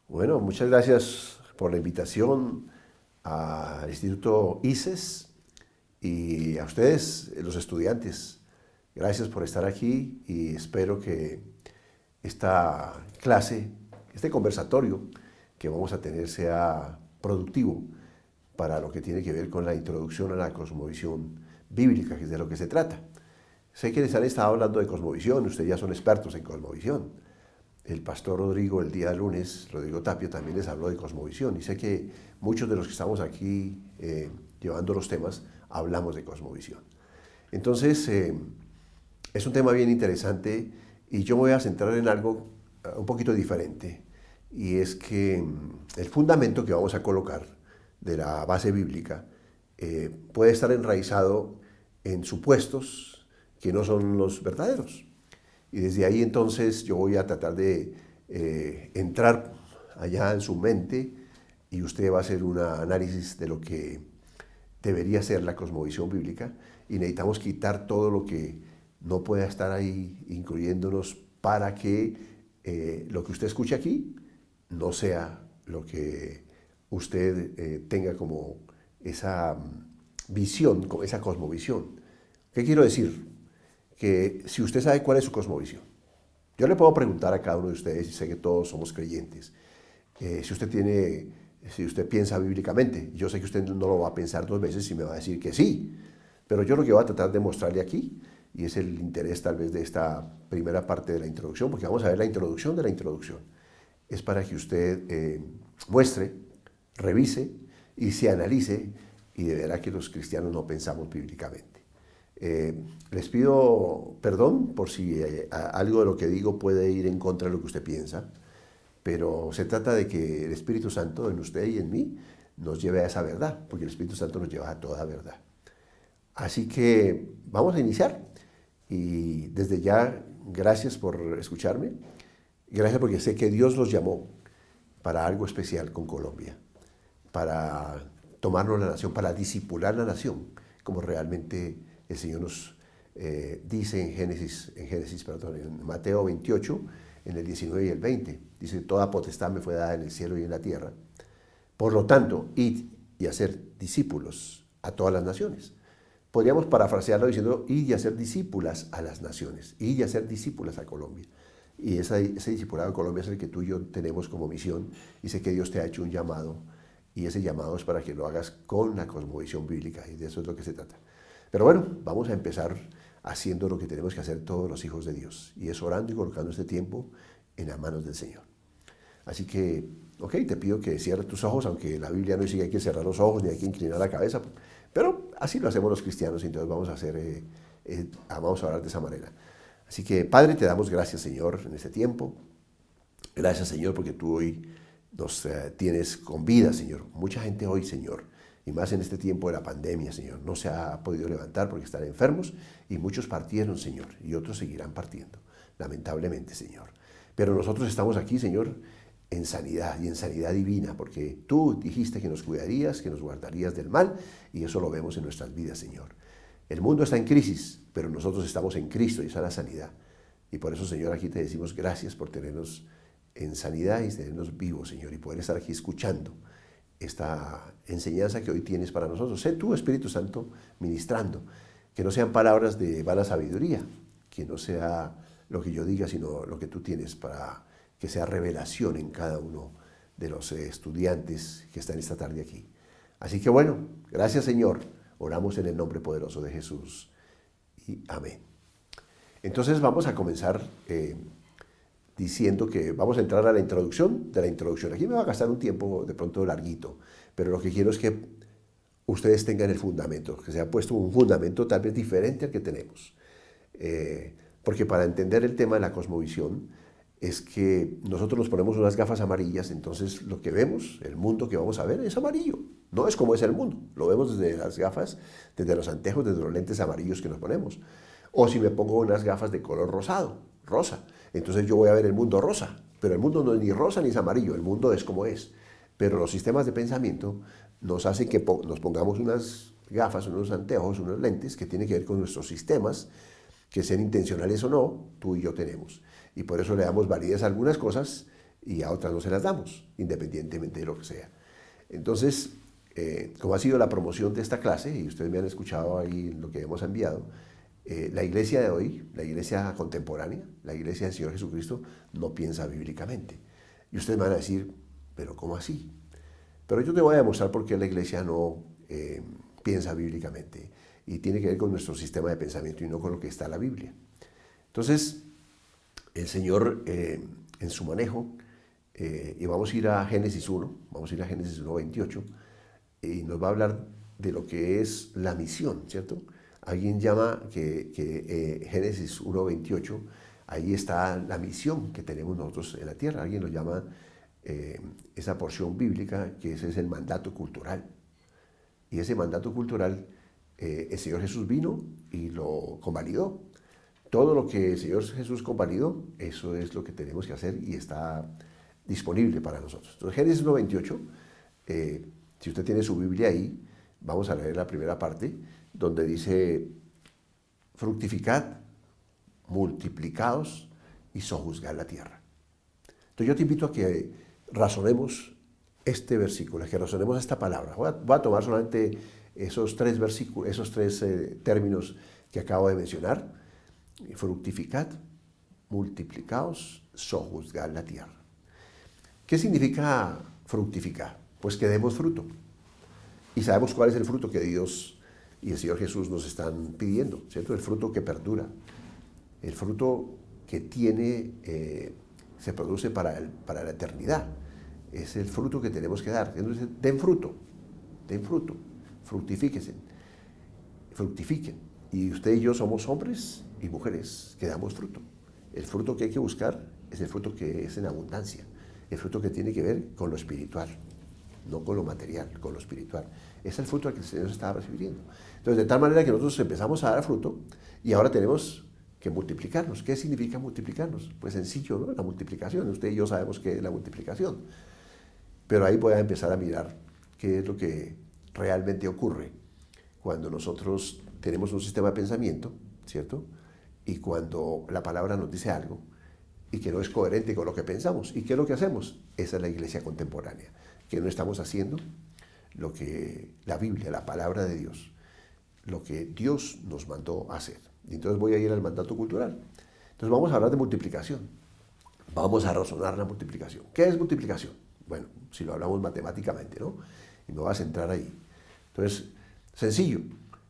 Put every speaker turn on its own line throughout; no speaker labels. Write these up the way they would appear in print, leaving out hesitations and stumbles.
Bueno, muchas gracias por la invitación al Instituto ICES y a ustedes, los estudiantes. Gracias por estar aquí y espero que esta clase, este conversatorio que vamos a tener sea productivo para lo que tiene que ver con la introducción a la cosmovisión bíblica, que es de lo que se trata. Sé que les han estado hablando de cosmovisión, ustedes ya son expertos en cosmovisión. El pastor Rodrigo el día lunes, Rodrigo Tapio, también les habló de cosmovisión y sé que muchos de los que estamos aquí llevando los temas hablamos de cosmovisión. Entonces, es un tema bien interesante y yo me voy a centrar en algo un poquito diferente y es que el fundamento que vamos a colocar de la base bíblica puede estar enraizado en supuestos que no son los verdaderos. Y desde ahí entonces yo voy a tratar de entrar allá en su mente y usted va a hacer un análisis de lo que debería ser la cosmovisión bíblica y necesitamos quitar todo lo que no pueda estar ahí, incluyéndonos para que lo que usted escuche aquí no sea lo que usted tenga como esa visión, esa cosmovisión. ¿Qué quiero decir? Que si usted sabe cuál es su cosmovisión, yo le puedo preguntar a cada uno de ustedes, y sé que todos somos creyentes, si usted piensa bíblicamente. Yo sé que usted no lo va a pensar dos veces y me va a decir que sí, pero yo lo que voy a tratar de mostrarle aquí, y es el interés tal vez de esta primera parte de la introducción, porque vamos a ver la introducción de la introducción, es para que usted muestre, revise y se analice y de verá que los cristianos no pensamos bíblicamente. Les pido perdón por si algo de lo que digo puede ir en contra de lo que usted piensa, pero se trata de que el Espíritu Santo en usted y en mí nos lleve a esa verdad, porque el Espíritu Santo nos lleva a toda verdad. Así que vamos a iniciar y desde ya gracias por escucharme, gracias porque sé que Dios los llamó para algo especial con Colombia, para tomarnos la nación, para discipular la nación, como realmente el Señor nos dice en Mateo 28, en el 19 y el 20. Dice, toda potestad me fue dada en el cielo y en la tierra. Por lo tanto, id y hacer discípulos a todas las naciones. Podríamos parafrasearlo diciendo, id y hacer discípulas a las naciones, id y hacer discípulas a Colombia. Y ese discipulado a Colombia es el que tú y yo tenemos como misión y sé que Dios te ha hecho un llamado y ese llamado es para que lo hagas con la cosmovisión bíblica y de eso es lo que se trata. Pero bueno, vamos a empezar haciendo lo que tenemos que hacer todos los hijos de Dios y es orando y colocando este tiempo en las manos del Señor. Así que, ok, te pido que cierres tus ojos, aunque la Biblia no dice que hay que cerrar los ojos ni hay que inclinar la cabeza, pero así lo hacemos los cristianos y entonces vamos a orar de esa manera. Así que, Padre, te damos gracias, Señor, en este tiempo. Gracias, Señor, porque tú hoy nos tienes con vida, Señor. Mucha gente hoy, Señor, y más en este tiempo de la pandemia, Señor, no se ha podido levantar porque están enfermos y muchos partieron, Señor, y otros seguirán partiendo, lamentablemente, Señor. Pero nosotros estamos aquí, Señor, en sanidad y en sanidad divina, porque tú dijiste que nos cuidarías, que nos guardarías del mal, y eso lo vemos en nuestras vidas, Señor. El mundo está en crisis, pero nosotros estamos en Cristo y esa es la sanidad. Y por eso, Señor, aquí te decimos gracias por tenernos en sanidad y tenernos vivos, Señor, y poder estar aquí escuchando esta enseñanza que hoy tienes para nosotros. Sé tú, Espíritu Santo, ministrando, que no sean palabras de vana sabiduría, que no sea lo que yo diga, sino lo que tú tienes para que sea revelación en cada uno de los estudiantes que están esta tarde aquí. Así que bueno, gracias, Señor. Oramos en el nombre poderoso de Jesús y amén. Entonces vamos a comenzar diciendo que vamos a entrar a la introducción de la introducción. Aquí me va a gastar un tiempo de pronto larguito, pero lo que quiero es que ustedes tengan el fundamento, que se ha puesto un fundamento tal vez diferente al que tenemos. Porque para entender el tema de la cosmovisión es que nosotros nos ponemos unas gafas amarillas, entonces lo que vemos, el mundo que vamos a ver es amarillo. No es como es el mundo, lo vemos desde las gafas, desde los anteojos, desde los lentes amarillos que nos ponemos. O si me pongo unas gafas de color rosado, rosa, entonces yo voy a ver el mundo rosa, pero el mundo no es ni rosa ni es amarillo, el mundo es como es. Pero los sistemas de pensamiento nos hacen que nos pongamos unas gafas, unos anteojos, unos lentes que tienen que ver con nuestros sistemas, que sean intencionales o no, tú y yo tenemos. Y por eso le damos validez a algunas cosas y a otras no se las damos, independientemente de lo que sea. Entonces, como ha sido la promoción de esta clase, y ustedes me han escuchado ahí en lo que hemos enviado, la iglesia de hoy, la iglesia contemporánea, la iglesia del Señor Jesucristo, no piensa bíblicamente. Y ustedes me van a decir, ¿pero cómo así? Pero yo te voy a demostrar por qué la iglesia no piensa bíblicamente. Y tiene que ver con nuestro sistema de pensamiento y no con lo que está en la Biblia. Entonces, el Señor en su manejo, y vamos a ir a Génesis 1, vamos a ir a Génesis 1:28, y nos va a hablar de lo que es la misión, ¿cierto? Alguien llama que Génesis 1:28, ahí está la misión que tenemos nosotros en la tierra. Alguien lo llama esa porción bíblica, que ese es el mandato cultural. Y ese mandato cultural, el Señor Jesús vino y lo convalidó. Todo lo que el Señor Jesús convalidó, eso es lo que tenemos que hacer y está disponible para nosotros. Entonces, Génesis 1:28, si usted tiene su Biblia ahí, vamos a leer la primera parte, donde dice, fructificad, multiplicaos y sojuzgad la tierra. Entonces yo te invito a que razonemos este versículo, a que razonemos esta palabra. Voy a tomar solamente esos tres versículos, esos tres términos que acabo de mencionar. Fructificad, multiplicaos, sojuzgad la tierra. ¿Qué significa fructificar? Pues que demos fruto. Y sabemos cuál es el fruto que Dios y el Señor Jesús nos están pidiendo, ¿cierto? El fruto que perdura, el fruto que se produce para la eternidad. Es el fruto que tenemos que dar. Entonces, den fruto, fructifíquense, fructifiquen. Y usted y yo somos hombres y mujeres que damos fruto. El fruto que hay que buscar es el fruto que es en abundancia, el fruto que tiene que ver con lo espiritual, no con lo material, con lo espiritual. Es el fruto al que el Señor se estaba refiriendo. Entonces, de tal manera que nosotros empezamos a dar fruto y ahora tenemos que multiplicarnos. ¿Qué significa multiplicarnos? Pues sencillo, ¿no? La multiplicación. Usted y yo sabemos qué es la multiplicación. Pero ahí voy a empezar a mirar qué es lo que realmente ocurre cuando nosotros tenemos un sistema de pensamiento, ¿cierto? Y cuando la palabra nos dice algo y que no es coherente con lo que pensamos. ¿Y qué es lo que hacemos? Esa es la iglesia contemporánea, que no estamos haciendo lo que la Biblia, la palabra de Dios, lo que Dios nos mandó a hacer. Y entonces voy a ir al mandato cultural. Entonces vamos a hablar de multiplicación. Vamos a razonar la multiplicación. ¿Qué es multiplicación? Bueno, si lo hablamos matemáticamente, ¿no? Y me voy a centrar ahí. Entonces, sencillo.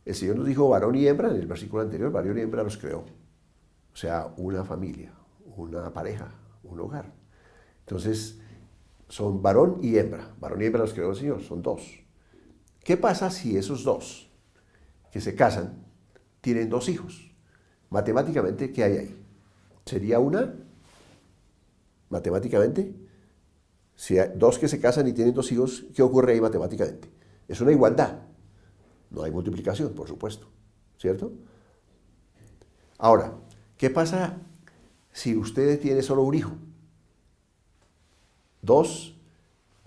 El Señor nos dijo varón y hembra, en el versículo anterior, varón y hembra los creó. O sea, una familia, una pareja, un hogar. Entonces, son varón y hembra. Varón y hembra los creó el Señor, son dos. ¿Qué pasa si esos dos que se casan tienen dos hijos? Matemáticamente, ¿qué hay ahí? Sería matemáticamente, si hay dos que se casan y tienen dos hijos, ¿qué ocurre ahí matemáticamente? Es una igualdad. No hay multiplicación, por supuesto, ¿cierto? Ahora, ¿qué pasa si usted tiene solo un hijo? Dos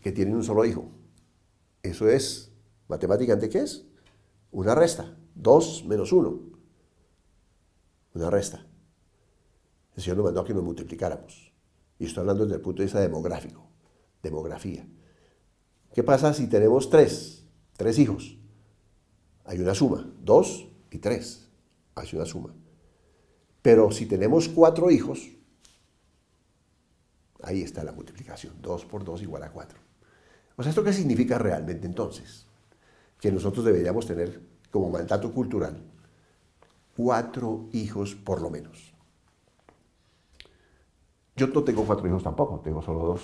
que tienen un solo hijo. Eso es, matemáticamente, ¿qué es? Una resta. 2 menos 1. Una resta. El Señor nos mandó a que nos multiplicáramos. Y estoy hablando desde el punto de vista demográfico. Demografía. ¿Qué pasa si tenemos tres hijos? Hay una suma. 2 y 3. Hay una suma. Pero si tenemos 4 hijos, ahí está la multiplicación. 2 por 2 igual a 4. O sea, ¿esto qué significa realmente entonces? Que nosotros deberíamos tener como mandato cultural 4 hijos por lo menos. Yo no tengo 4 hijos tampoco, tengo solo 2.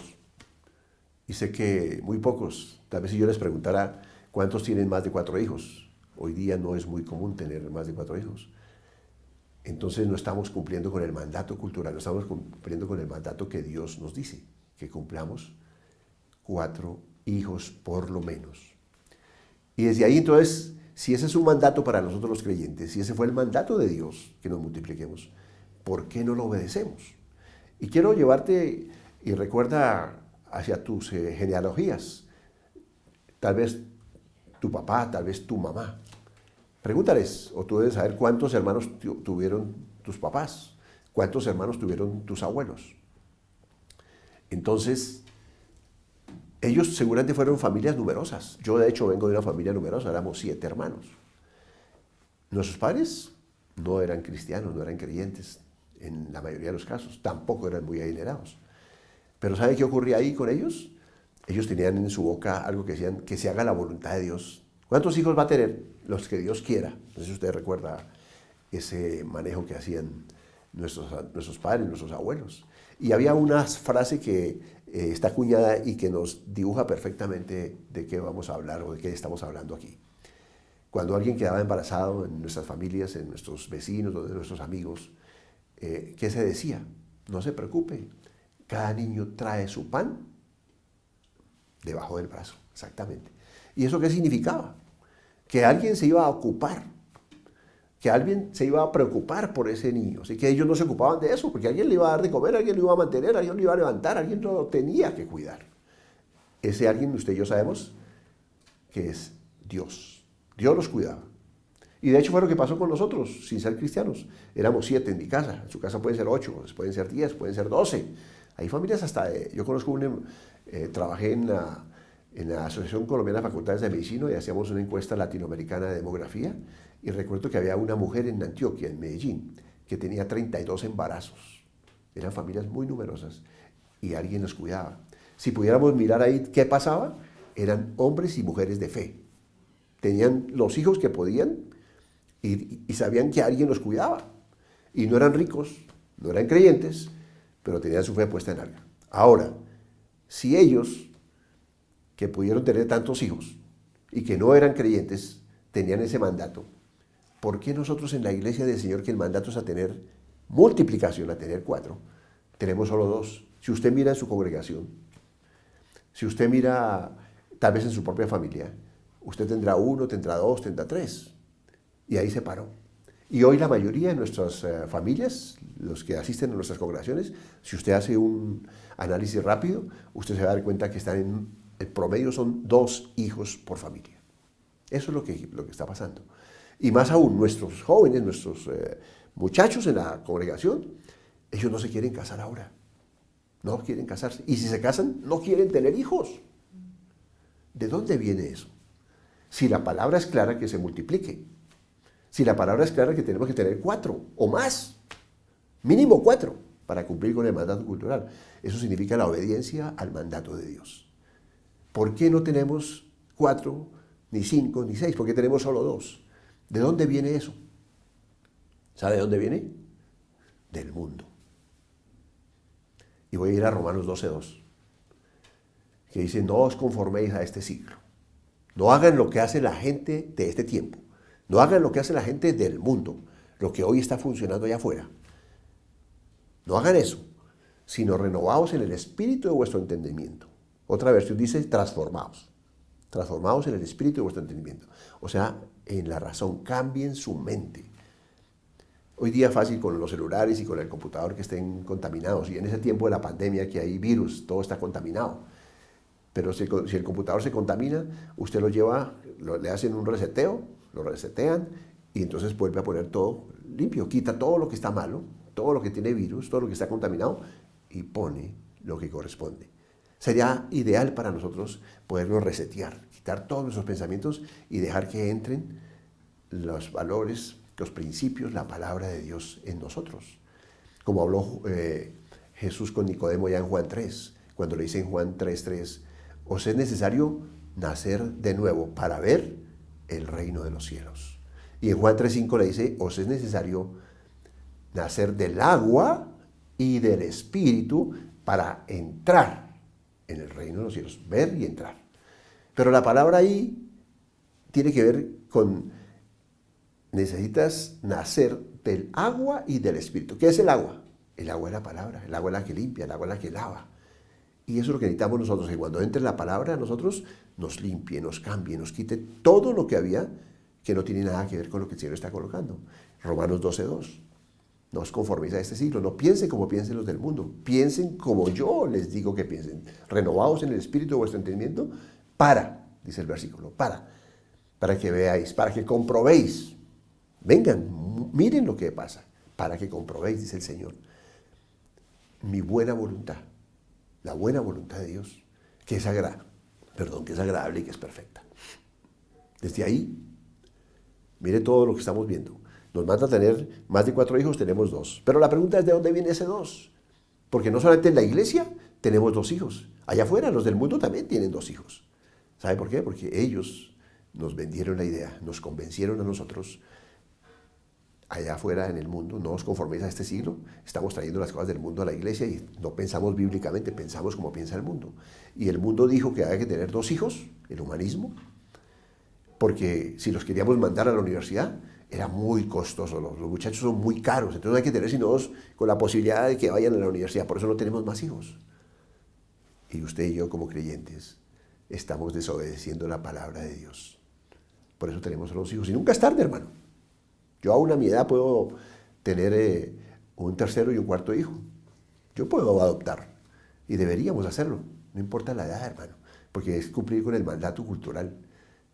Y sé que muy pocos, tal vez si yo les preguntara cuántos tienen más de 4 hijos, hoy día no es muy común tener más de 4 hijos. Entonces no estamos cumpliendo con el mandato cultural, no estamos cumpliendo con el mandato que Dios nos dice, que cumplamos 4 hijos por lo menos. Y desde ahí entonces, si ese es un mandato para nosotros los creyentes, si ese fue el mandato de Dios, que nos multipliquemos, ¿por qué no lo obedecemos? Y quiero llevarte, y recuerda hacia tus genealogías, tal vez tu papá, tal vez tu mamá. Pregúntales, o tú debes saber cuántos hermanos tuvieron tus papás, ¿Cuántos hermanos tuvieron tus abuelos? Entonces, ellos seguramente fueron familias numerosas. Yo, de hecho, vengo de una familia numerosa, éramos 7 hermanos. Nuestros padres no eran cristianos, no eran creyentes en la mayoría de los casos, tampoco eran muy adinerados. Pero ¿sabe qué ocurría ahí con ellos? Ellos tenían en su boca algo que decían, que se haga la voluntad de Dios. ¿Cuántos hijos va a tener? Los que Dios quiera. No sé si usted recuerda ese manejo que hacían nuestros padres, nuestros abuelos. Y había una frase que está acuñada y que nos dibuja perfectamente de qué vamos a hablar o de qué estamos hablando aquí. Cuando alguien quedaba embarazado en nuestras familias, en nuestros vecinos o de nuestros amigos, ¿qué se decía? No se preocupe, cada niño trae su pan debajo del brazo, exactamente. ¿Y eso qué significaba? Que alguien se iba a ocupar, que alguien se iba a preocupar por ese niño. Así que ellos no se ocupaban de eso, porque alguien le iba a dar de comer, alguien lo iba a mantener, alguien lo iba a levantar, alguien lo tenía que cuidar. Ese alguien, usted y yo sabemos que es Dios. Dios los cuidaba. Y de hecho fue lo que pasó con nosotros, sin ser cristianos. Éramos 7 en mi casa, en su casa pueden ser 8, pueden ser 10, pueden ser 12. Hay familias hasta yo conozco trabajé en la Asociación Colombiana de Facultades de Medicina y hacíamos una encuesta latinoamericana de demografía y recuerdo que había una mujer en Antioquia, en Medellín, que tenía 32 embarazos. Eran familias muy numerosas y alguien los cuidaba. Si pudiéramos mirar ahí qué pasaba, eran hombres y mujeres de fe. Tenían los hijos que podían y sabían que alguien los cuidaba. Y no eran ricos, no eran creyentes, pero tenían su fe puesta en algo. Ahora, si ellos, que pudieron tener tantos hijos y que no eran creyentes, tenían ese mandato, ¿por qué nosotros en la iglesia del Señor, que el mandato es a tener multiplicación, a tener 4, tenemos solo 2? Si usted mira en su congregación, si usted mira tal vez en su propia familia, usted tendrá 1, tendrá 2, tendrá 3. Y ahí se paró. Y hoy la mayoría de nuestras familias, los que asisten a nuestras congregaciones, si usted hace un análisis rápido, usted se va a dar cuenta que están el promedio son 2 hijos por familia. Eso es lo que está pasando. Y más aún, nuestros jóvenes, nuestros muchachos en la congregación, ellos no se quieren casar ahora. No quieren casarse. Y si se casan, no quieren tener hijos. ¿De dónde viene eso? Si la palabra es clara, que se multiplique. Si la palabra es clara, que tenemos que tener 4 o más, mínimo 4, para cumplir con el mandato cultural. Eso significa la obediencia al mandato de Dios. ¿Por qué no tenemos 4, ni 5, ni 6? ¿Por qué tenemos solo 2? ¿De dónde viene eso? ¿Sabe de dónde viene? Del mundo. Y voy a ir a Romanos 12:2, que dice, no os conforméis a este siglo. No hagan lo que hace la gente de este tiempo. No hagan lo que hace la gente del mundo, lo que hoy está funcionando allá afuera. No hagan eso, sino renovaos en el espíritu de vuestro entendimiento. Otra versión dice, transformaos. Transformaos en el espíritu de vuestro entendimiento. O sea, en la razón, cambien su mente. Hoy día es fácil con los celulares y con el computador que estén contaminados. Y en ese tiempo de la pandemia que hay virus, todo está contaminado. Pero si el computador se contamina, usted lo lleva, le hacen un reseteo, lo resetean y entonces vuelve a poner todo limpio. Quita todo lo que está malo, todo lo que tiene virus, todo lo que está contaminado y pone lo que corresponde. Sería ideal para nosotros podernos resetear, quitar todos nuestros pensamientos y dejar que entren los valores, los principios, la palabra de Dios en nosotros. Como habló Jesús con Nicodemo ya en Juan 3, cuando le dice en Juan 3:3, os es necesario nacer de nuevo para ver el reino de los cielos. Y en Juan 3:5 le dice, os es necesario nacer del agua y del espíritu para entrar en el reino de los cielos, ver y entrar. Pero la palabra ahí tiene que ver con, necesitas nacer del agua y del espíritu. ¿Qué es el agua? El agua es la palabra, el agua es la que limpia, el agua es la que lava. Y eso es lo que necesitamos nosotros, que cuando entre la palabra a nosotros nos limpie, nos cambie, nos quite todo lo que había que no tiene nada que ver con lo que el Señor está colocando. Romanos 12:2. No os conforméis a este siglo, no piensen como piensen los del mundo, piensen como yo les digo que piensen. Renovaos en el espíritu de vuestro entendimiento dice el versículo, para que veáis, para que comprobéis. Vengan, miren lo que pasa, para que comprobéis, dice el Señor, mi buena voluntad, la buena voluntad de Dios, que es que es agradable y que es perfecta. Desde ahí, mire todo lo que estamos viendo. Nos manda a tener más de 4 hijos, tenemos 2. Pero la pregunta es, ¿de dónde viene ese 2? Porque no solamente en la iglesia tenemos 2 hijos. Allá afuera, los del mundo también tienen 2 hijos. ¿Sabe por qué? Porque ellos nos vendieron la idea, nos convencieron a nosotros. Allá afuera en el mundo, no os conforméis a este siglo, estamos trayendo las cosas del mundo a la iglesia y no pensamos bíblicamente, pensamos como piensa el mundo. Y el mundo dijo que había que tener 2 hijos, el humanismo, porque si los queríamos mandar a la universidad, era muy costoso, los muchachos son muy caros, entonces hay que tener sino 2 con la posibilidad de que vayan a la universidad, por eso no tenemos más hijos. Y usted y yo como creyentes estamos desobedeciendo la palabra de Dios. Por eso tenemos a los hijos. Y nunca es tarde, hermano. Yo aún a mi edad puedo tener un tercero y un cuarto hijo. Yo puedo adoptar y deberíamos hacerlo. No importa la edad, hermano, porque es cumplir con el mandato cultural.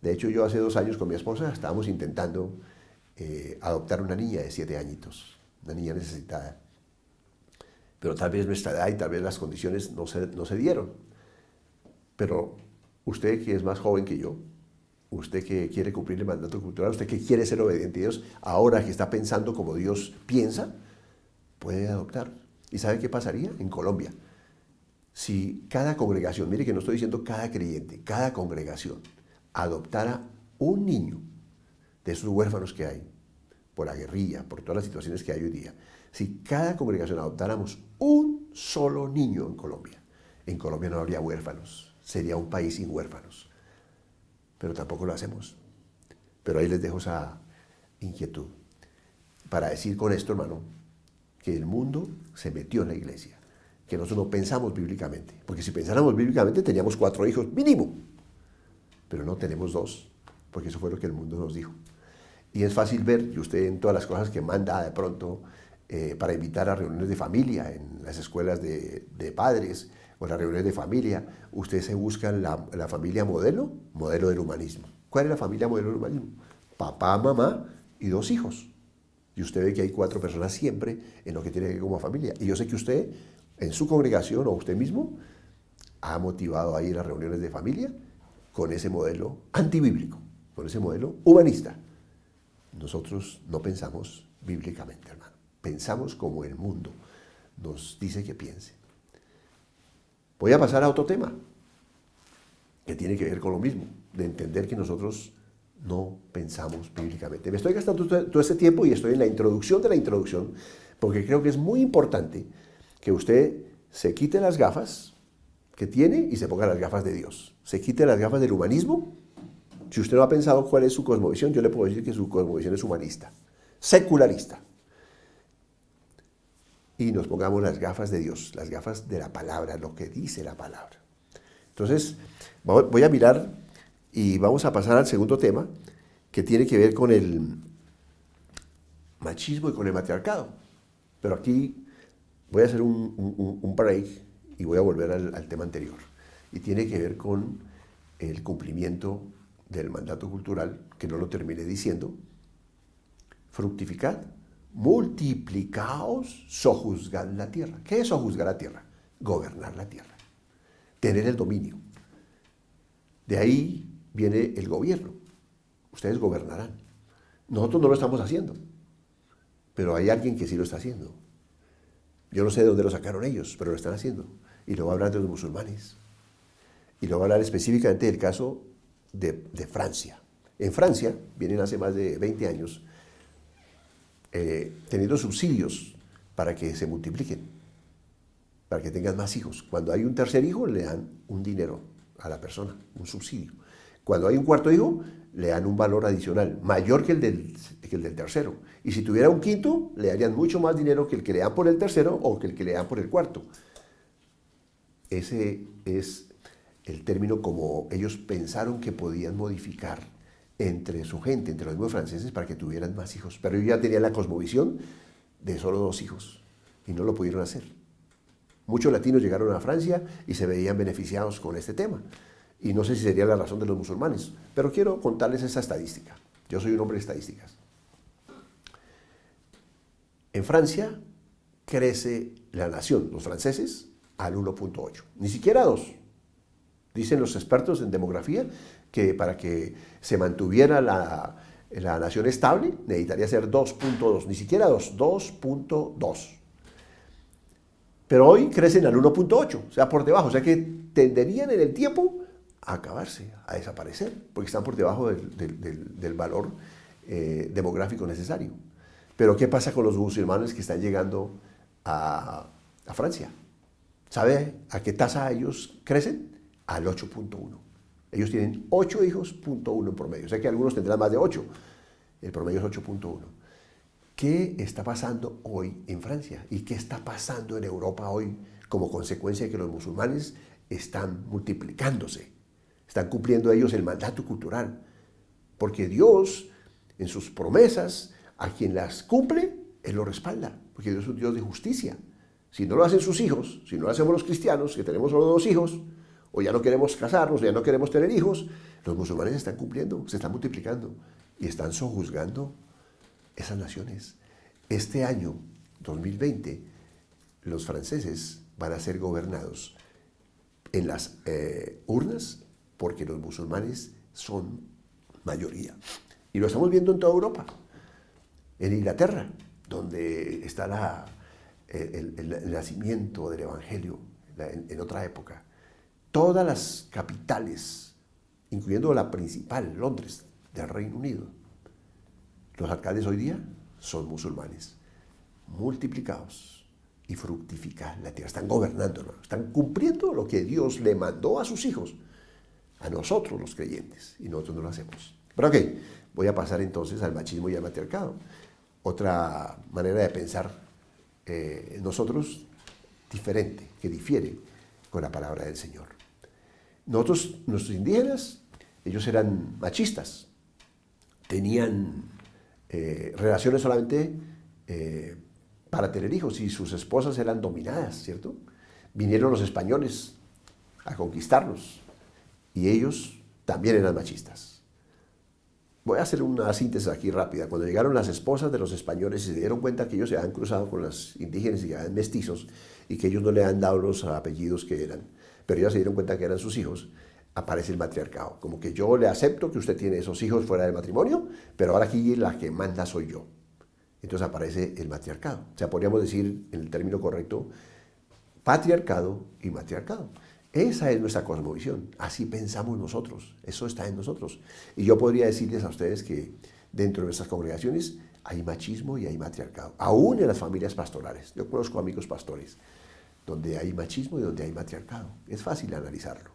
De hecho, yo hace 2 años con mi esposa estábamos intentando adoptar una niña de 7 añitos, una niña necesitada. Pero tal vez nuestra edad y tal vez las condiciones no se dieron. Pero usted que es más joven que yo, usted que quiere cumplir el mandato cultural, usted que quiere ser obediente a Dios, ahora que está pensando como Dios piensa, puede adoptar. ¿Y sabe qué pasaría en Colombia? Si cada congregación, mire que no estoy diciendo cada creyente, cada congregación adoptara un niño de esos huérfanos que hay, por la guerrilla, por todas las situaciones que hay hoy día, si cada congregación adoptáramos un solo niño en Colombia no habría huérfanos, sería un país sin huérfanos. Pero tampoco lo hacemos. Pero ahí les dejo esa inquietud. Para decir con esto, hermano, que el mundo se metió en la iglesia, que nosotros no pensamos bíblicamente. Porque si pensáramos bíblicamente teníamos 4 hijos mínimo, pero no tenemos 2, porque eso fue lo que el mundo nos dijo. Y es fácil ver, y usted en todas las cosas que manda de pronto para invitar a reuniones de familia, en las escuelas de padres, o las reuniones de familia, usted se busca la familia modelo del humanismo. ¿Cuál es la familia modelo del humanismo? Papá, mamá y 2 hijos. Y usted ve que hay 4 personas siempre en lo que tiene que ver como familia. Y yo sé que usted, en su congregación o usted mismo, ha motivado a ir a reuniones de familia con ese modelo antibíblico, con ese modelo humanista. Nosotros no pensamos bíblicamente, hermano. Pensamos como el mundo nos dice que piense. Voy a pasar a otro tema que tiene que ver con lo mismo, de entender que nosotros no pensamos bíblicamente. Me estoy gastando todo este tiempo y estoy en la introducción de la introducción, porque creo que es muy importante que usted se quite las gafas que tiene y se ponga las gafas de Dios. Se quite las gafas del humanismo. Si usted no ha pensado cuál es su cosmovisión, yo le puedo decir que su cosmovisión es humanista, secularista. Y nos pongamos las gafas de Dios, las gafas de la palabra, lo que dice la palabra. Entonces, voy a mirar y vamos a pasar al segundo tema, que tiene que ver con el machismo y con el matriarcado. Pero aquí voy a hacer un break y voy a volver al tema anterior. Y tiene que ver con el cumplimiento del mandato cultural, que no lo terminé diciendo. Fructificad, multiplicaos, sojuzgad la tierra. ¿Qué es sojuzgar la tierra? Gobernar la tierra, tener el dominio. De ahí viene el gobierno. Ustedes gobernarán. Nosotros no lo estamos haciendo, pero hay alguien que sí lo está haciendo. Yo no sé de dónde lo sacaron ellos, pero lo están haciendo. Y lo voy a hablar de los musulmanes. Y lo voy a hablar específicamente del caso de Francia. En Francia, vienen hace más de 20 años, teniendo subsidios para que se multipliquen, para que tengan más hijos. Cuando hay un tercer hijo, le dan un dinero a la persona, un subsidio. Cuando hay un cuarto hijo, le dan un valor adicional, mayor que el del tercero. Y si tuviera un quinto, le darían mucho más dinero que el que le dan por el tercero o que el que le dan por el cuarto. Ese es el término como ellos pensaron que podían modificar entre su gente, entre los mismos franceses, para que tuvieran más hijos. Pero ellos ya tenían la cosmovisión de solo 2 hijos y no lo pudieron hacer. Muchos latinos llegaron a Francia y se veían beneficiados con este tema. Y no sé si sería la razón de los musulmanes, pero quiero contarles esa estadística. Yo soy un hombre de estadísticas. En Francia crece la nación, los franceses, al 1.8, ni siquiera a 2. Dicen los expertos en demografía que para que se mantuviera la nación estable necesitaría ser 2.2, ni siquiera 2, 2.2. Pero hoy crecen al 1.8, o sea, por debajo, o sea que tenderían en el tiempo a acabarse, a desaparecer, porque están por debajo del valor demográfico necesario. Pero ¿qué pasa con los musulmanes que están llegando a Francia? ¿Sabe a qué tasa ellos crecen? Al 8.1. Ellos tienen 8 hijos, .1 en promedio. O sea que algunos tendrán más de 8. El promedio es 8.1. ¿Qué está pasando hoy en Francia? ¿Y qué está pasando en Europa hoy como consecuencia de que los musulmanes están multiplicándose? Están cumpliendo ellos el mandato cultural. Porque Dios, en sus promesas, a quien las cumple, Él lo respalda. Porque Dios es un Dios de justicia. Si no lo hacen sus hijos, si no lo hacemos los cristianos, que tenemos solo 2 hijos, o ya no queremos casarnos, o ya no queremos tener hijos, los musulmanes están cumpliendo, se están multiplicando y están sojuzgando esas naciones. Este año, 2020, los franceses van a ser gobernados en las urnas porque los musulmanes son mayoría. Y lo estamos viendo en toda Europa. En Inglaterra, donde está el nacimiento del Evangelio en otra época. Todas las capitales, incluyendo la principal, Londres, del Reino Unido, los alcaldes hoy día son musulmanes, multiplicados y fructifican la tierra. Están gobernando, ¿no? Están cumpliendo lo que Dios le mandó a sus hijos, a nosotros los creyentes, y nosotros no lo hacemos. Pero ok, voy a pasar entonces al machismo y al matriarcado. Otra manera de pensar nosotros diferente, que difiere con la palabra del Señor. Nosotros, nuestros indígenas, ellos eran machistas, tenían relaciones solamente para tener hijos y sus esposas eran dominadas, ¿cierto? Vinieron los españoles a conquistarlos y ellos también eran machistas. Voy a hacer una síntesis aquí rápida. Cuando llegaron las esposas de los españoles y se dieron cuenta que ellos se habían cruzado con los indígenas y eran mestizos y que ellos no le han dado los apellidos que eran, pero ellos se dieron cuenta que eran sus hijos, aparece el matriarcado. Como que yo le acepto que usted tiene esos hijos fuera del matrimonio, pero ahora aquí la que manda soy yo. Entonces aparece el matriarcado. O sea, podríamos decir en el término correcto, patriarcado y matriarcado. Esa es nuestra cosmovisión, así pensamos nosotros, eso está en nosotros. Y yo podría decirles a ustedes que dentro de nuestras congregaciones hay machismo y hay matriarcado, aún en las familias pastorales. Yo conozco amigos pastores donde hay machismo y donde hay matriarcado. Es fácil analizarlo.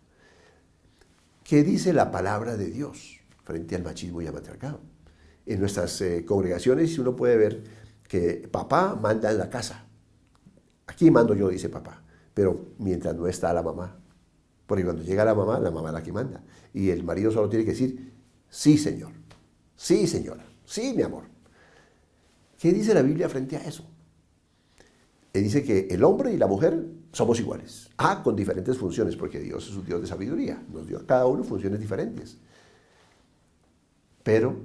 ¿Qué dice la palabra de Dios frente al machismo y al matriarcado? En nuestras congregaciones uno puede ver que papá manda en la casa. Aquí mando yo, dice papá, pero mientras no está la mamá. Porque cuando llega la mamá es la que manda. Y el marido solo tiene que decir, sí, señor, sí, señora, sí, mi amor. ¿Qué dice la Biblia frente a eso? Dice que el hombre y la mujer somos iguales. Con diferentes funciones, porque Dios es un Dios de sabiduría. Nos dio a cada uno funciones diferentes. Pero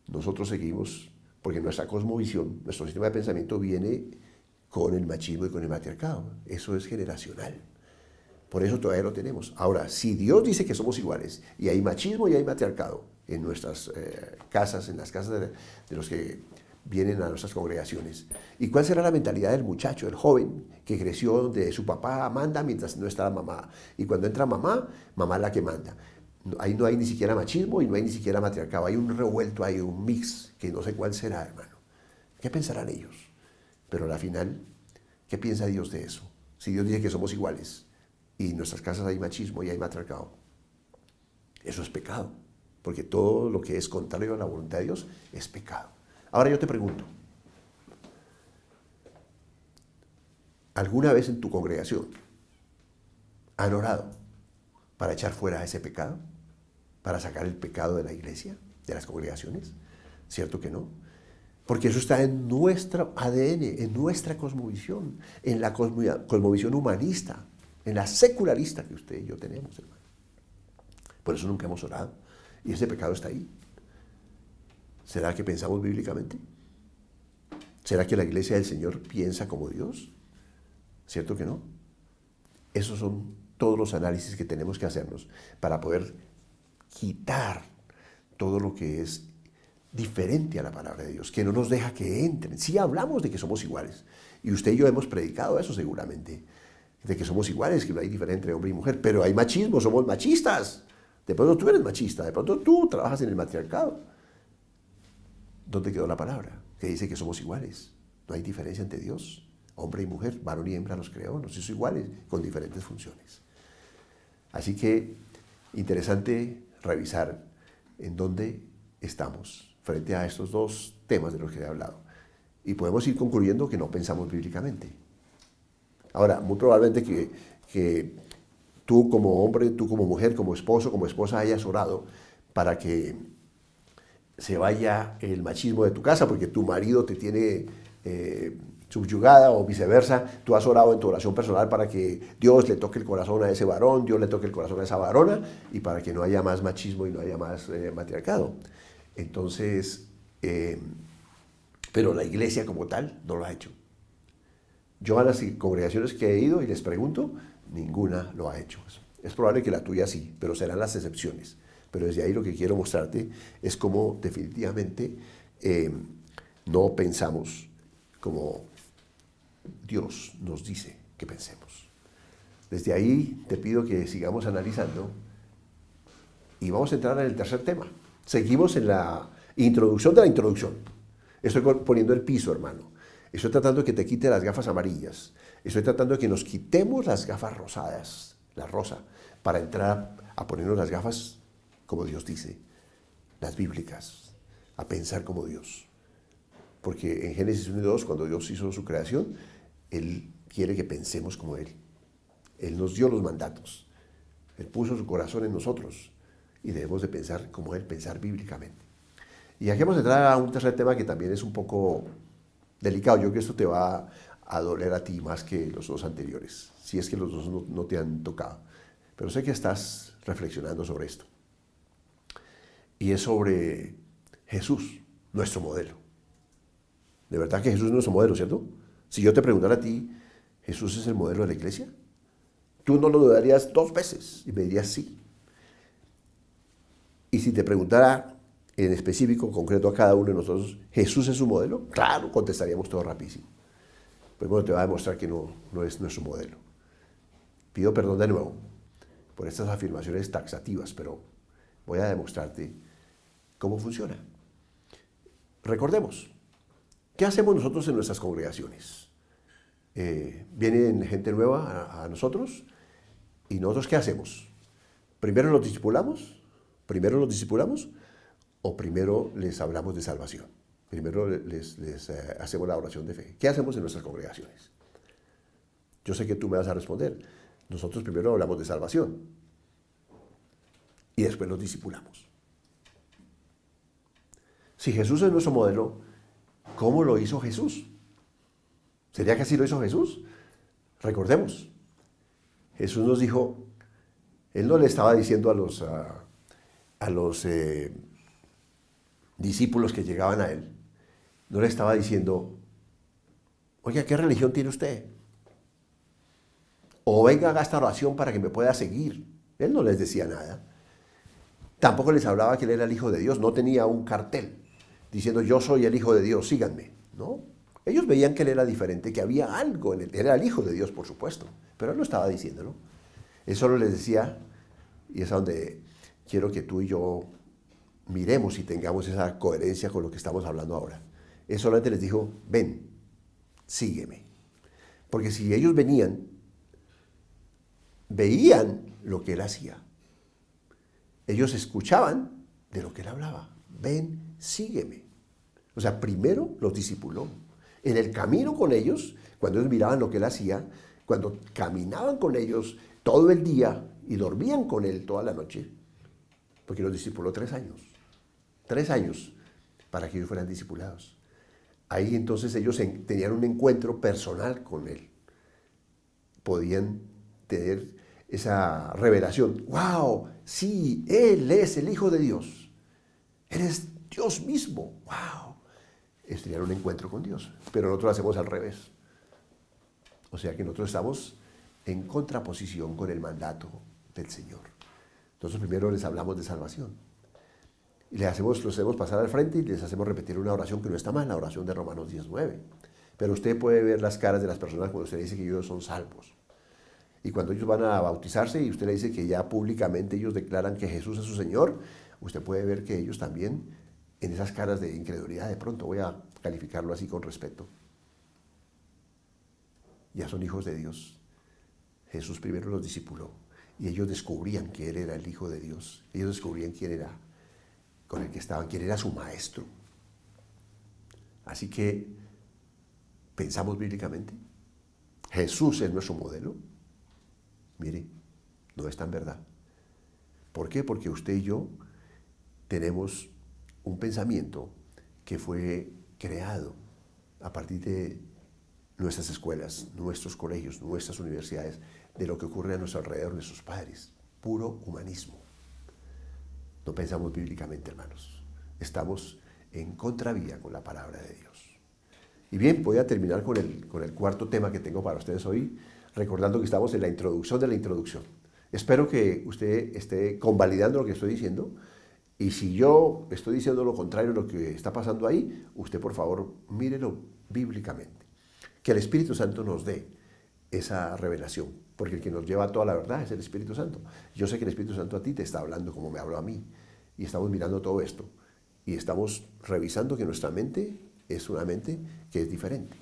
nosotros seguimos, porque nuestra cosmovisión, nuestro sistema de pensamiento viene con el machismo y con el matriarcado. Eso es generacional. Por eso todavía lo tenemos. Ahora, si Dios dice que somos iguales y hay machismo y hay matriarcado en nuestras casas, en las casas de los que vienen a nuestras congregaciones, ¿y cuál será la mentalidad del muchacho, el joven que creció donde su papá manda mientras no está la mamá? Y cuando entra mamá, mamá es la que manda. Ahí no hay ni siquiera machismo y no hay ni siquiera matriarcado. Hay un revuelto, hay un mix que no sé cuál será, hermano. ¿Qué pensarán ellos? Pero al final, ¿qué piensa Dios de eso? Si Dios dice que somos iguales y en nuestras casas hay machismo y hay matriarcado, eso es pecado, porque todo lo que es contrario a la voluntad de Dios es pecado. Ahora yo te pregunto, ¿alguna vez en tu congregación han orado para echar fuera ese pecado? ¿Para sacar el pecado de la iglesia, de las congregaciones? ¿Cierto que no? Porque eso está en nuestro ADN, en nuestra cosmovisión, en la cosmovisión humanista, en la secularista que usted y yo tenemos, hermano. Por eso nunca hemos orado. Y ese pecado está ahí. ¿Será que pensamos bíblicamente? ¿Será que la iglesia del Señor piensa como Dios? ¿Cierto que no? Esos son todos los análisis que tenemos que hacernos para poder quitar todo lo que es diferente a la palabra de Dios, que no nos deja que entren. Sí hablamos de que somos iguales, y usted y yo hemos predicado eso seguramente, de que somos iguales, que no hay diferencia entre hombre y mujer, pero hay machismo, somos machistas. De pronto tú eres machista, de pronto tú trabajas en el matriarcado. ¿Dónde quedó la palabra? Que dice que somos iguales. No hay diferencia entre Dios, hombre y mujer, varón y hembra los creó, nos hizo iguales, con diferentes funciones. Así que, interesante revisar en dónde estamos frente a estos dos temas de los que he hablado. Y podemos ir concluyendo que no pensamos bíblicamente. Ahora, muy probablemente que tú como hombre, tú como mujer, como esposo, como esposa hayas orado para que se vaya el machismo de tu casa porque tu marido te tiene subyugada o viceversa. Tú has orado en tu oración personal para que Dios le toque el corazón a ese varón, Dios le toque el corazón a esa varona y para que no haya más machismo y no haya más matriarcado. Entonces, pero la iglesia como tal no lo ha hecho. Yo a las congregaciones que he ido y les pregunto, ninguna lo ha hecho. Es probable que la tuya sí, pero serán las excepciones. Pero desde ahí lo que quiero mostrarte es cómo definitivamente no pensamos como Dios nos dice que pensemos. Desde ahí te pido que sigamos analizando y vamos a entrar en el tercer tema. Seguimos en la introducción de la introducción. Estoy poniendo el piso, hermano. Estoy tratando de que te quite las gafas amarillas. Estoy tratando de que nos quitemos las gafas rosadas, la rosa, para entrar a ponernos las gafas como Dios dice, las bíblicas, a pensar como Dios. Porque en Génesis 1 y 2, cuando Dios hizo su creación, Él quiere que pensemos como Él. Él nos dio los mandatos. Él puso su corazón en nosotros y debemos de pensar como Él, pensar bíblicamente. Y aquí vamos a entrar a un tercer tema que también es un poco delicado. Yo creo que esto te va a doler a ti más que los dos anteriores, si es que los dos no te han tocado. Pero sé que estás reflexionando sobre esto. Y es sobre Jesús, nuestro modelo. De verdad que Jesús es nuestro modelo, ¿cierto? Si yo te preguntara a ti, ¿Jesús es el modelo de la iglesia? Tú no lo dudarías 2 veces y me dirías sí. Y si te preguntara en específico, concreto a cada uno de nosotros, ¿Jesús es su modelo? Claro, contestaríamos todo rapidísimo. Pero bueno, te va a demostrar que no es nuestro modelo. Pido perdón de nuevo por estas afirmaciones taxativas, pero voy a demostrarte cómo funciona. Recordemos, ¿qué hacemos nosotros en nuestras congregaciones? Vienen gente nueva a nosotros y nosotros ¿qué hacemos? ¿Primero los discipulamos? ¿O primero les hablamos de salvación? Primero les hacemos la oración de fe. ¿Qué hacemos en nuestras congregaciones? Yo sé que tú me vas a responder. Nosotros primero hablamos de salvación y después los discipulamos. Si Jesús es nuestro modelo, ¿cómo lo hizo Jesús? ¿Sería que así lo hizo Jesús? Recordemos, Jesús nos dijo, Él no le estaba diciendo a los discípulos que llegaban a Él, no le estaba diciendo, oiga, ¿qué religión tiene usted? O venga, haga esta oración para que me pueda seguir. Él no les decía nada. Tampoco les hablaba que Él era el Hijo de Dios, no tenía un cartel diciendo yo soy el Hijo de Dios, síganme, ¿no? Ellos veían que Él era diferente, que había algo en Él. Él era el Hijo de Dios, por supuesto, pero Él no estaba diciéndolo. Él solo les decía, y es a donde quiero que tú y yo miremos y tengamos esa coherencia con lo que estamos hablando ahora. Él solamente les dijo, ven, sígueme. Porque si ellos venían, veían lo que Él hacía. Ellos escuchaban de lo que Él hablaba. Ven, sígueme. O sea, primero los discipuló. En el camino con ellos, cuando ellos miraban lo que Él hacía, cuando caminaban con ellos todo el día y dormían con Él toda la noche, porque los discipuló 3 años. 3 años para que ellos fueran discipulados. Ahí entonces ellos tenían un encuentro personal con Él. Podían tener esa revelación. ¡Wow! Sí, Él es el Hijo de Dios. Él es Dios mismo. ¡Wow! es tener un encuentro con Dios. Pero nosotros lo hacemos al revés. O sea que nosotros estamos en contraposición con el mandato del Señor. Entonces primero les hablamos de salvación. Y los hacemos pasar al frente y les hacemos repetir una oración que no está mal, la oración de Romanos 19. Pero usted puede ver las caras de las personas cuando usted dice que ellos son salvos. Y cuando ellos van a bautizarse y usted le dice que ya públicamente ellos declaran que Jesús es su Señor, usted puede ver que ellos también, en esas caras de incredulidad, de pronto voy a calificarlo así con respeto, ya son hijos de Dios. Jesús primero los discipuló y ellos descubrían que Él era el Hijo de Dios. Ellos descubrían quién era, con el que estaban, quién era su maestro. Así que pensamos bíblicamente. Jesús es nuestro modelo. Mire, no es tan verdad. ¿Por qué? Porque usted y yo tenemos un pensamiento que fue creado a partir de nuestras escuelas, nuestros colegios, nuestras universidades, de lo que ocurre a nuestro alrededor, nuestros padres. Puro humanismo. No pensamos bíblicamente, hermanos. Estamos en contravía con la palabra de Dios. Y bien, voy a terminar con el cuarto tema que tengo para ustedes hoy, recordando que estamos en la introducción de la introducción. Espero que usted esté convalidando lo que estoy diciendo, y si yo estoy diciendo lo contrario de lo que está pasando ahí, usted por favor mírelo bíblicamente. Que el Espíritu Santo nos dé esa revelación, porque el que nos lleva a toda la verdad es el Espíritu Santo. Yo sé que el Espíritu Santo a ti te está hablando como me habló a mí, y estamos mirando todo esto, y estamos revisando que nuestra mente es una mente que es diferente.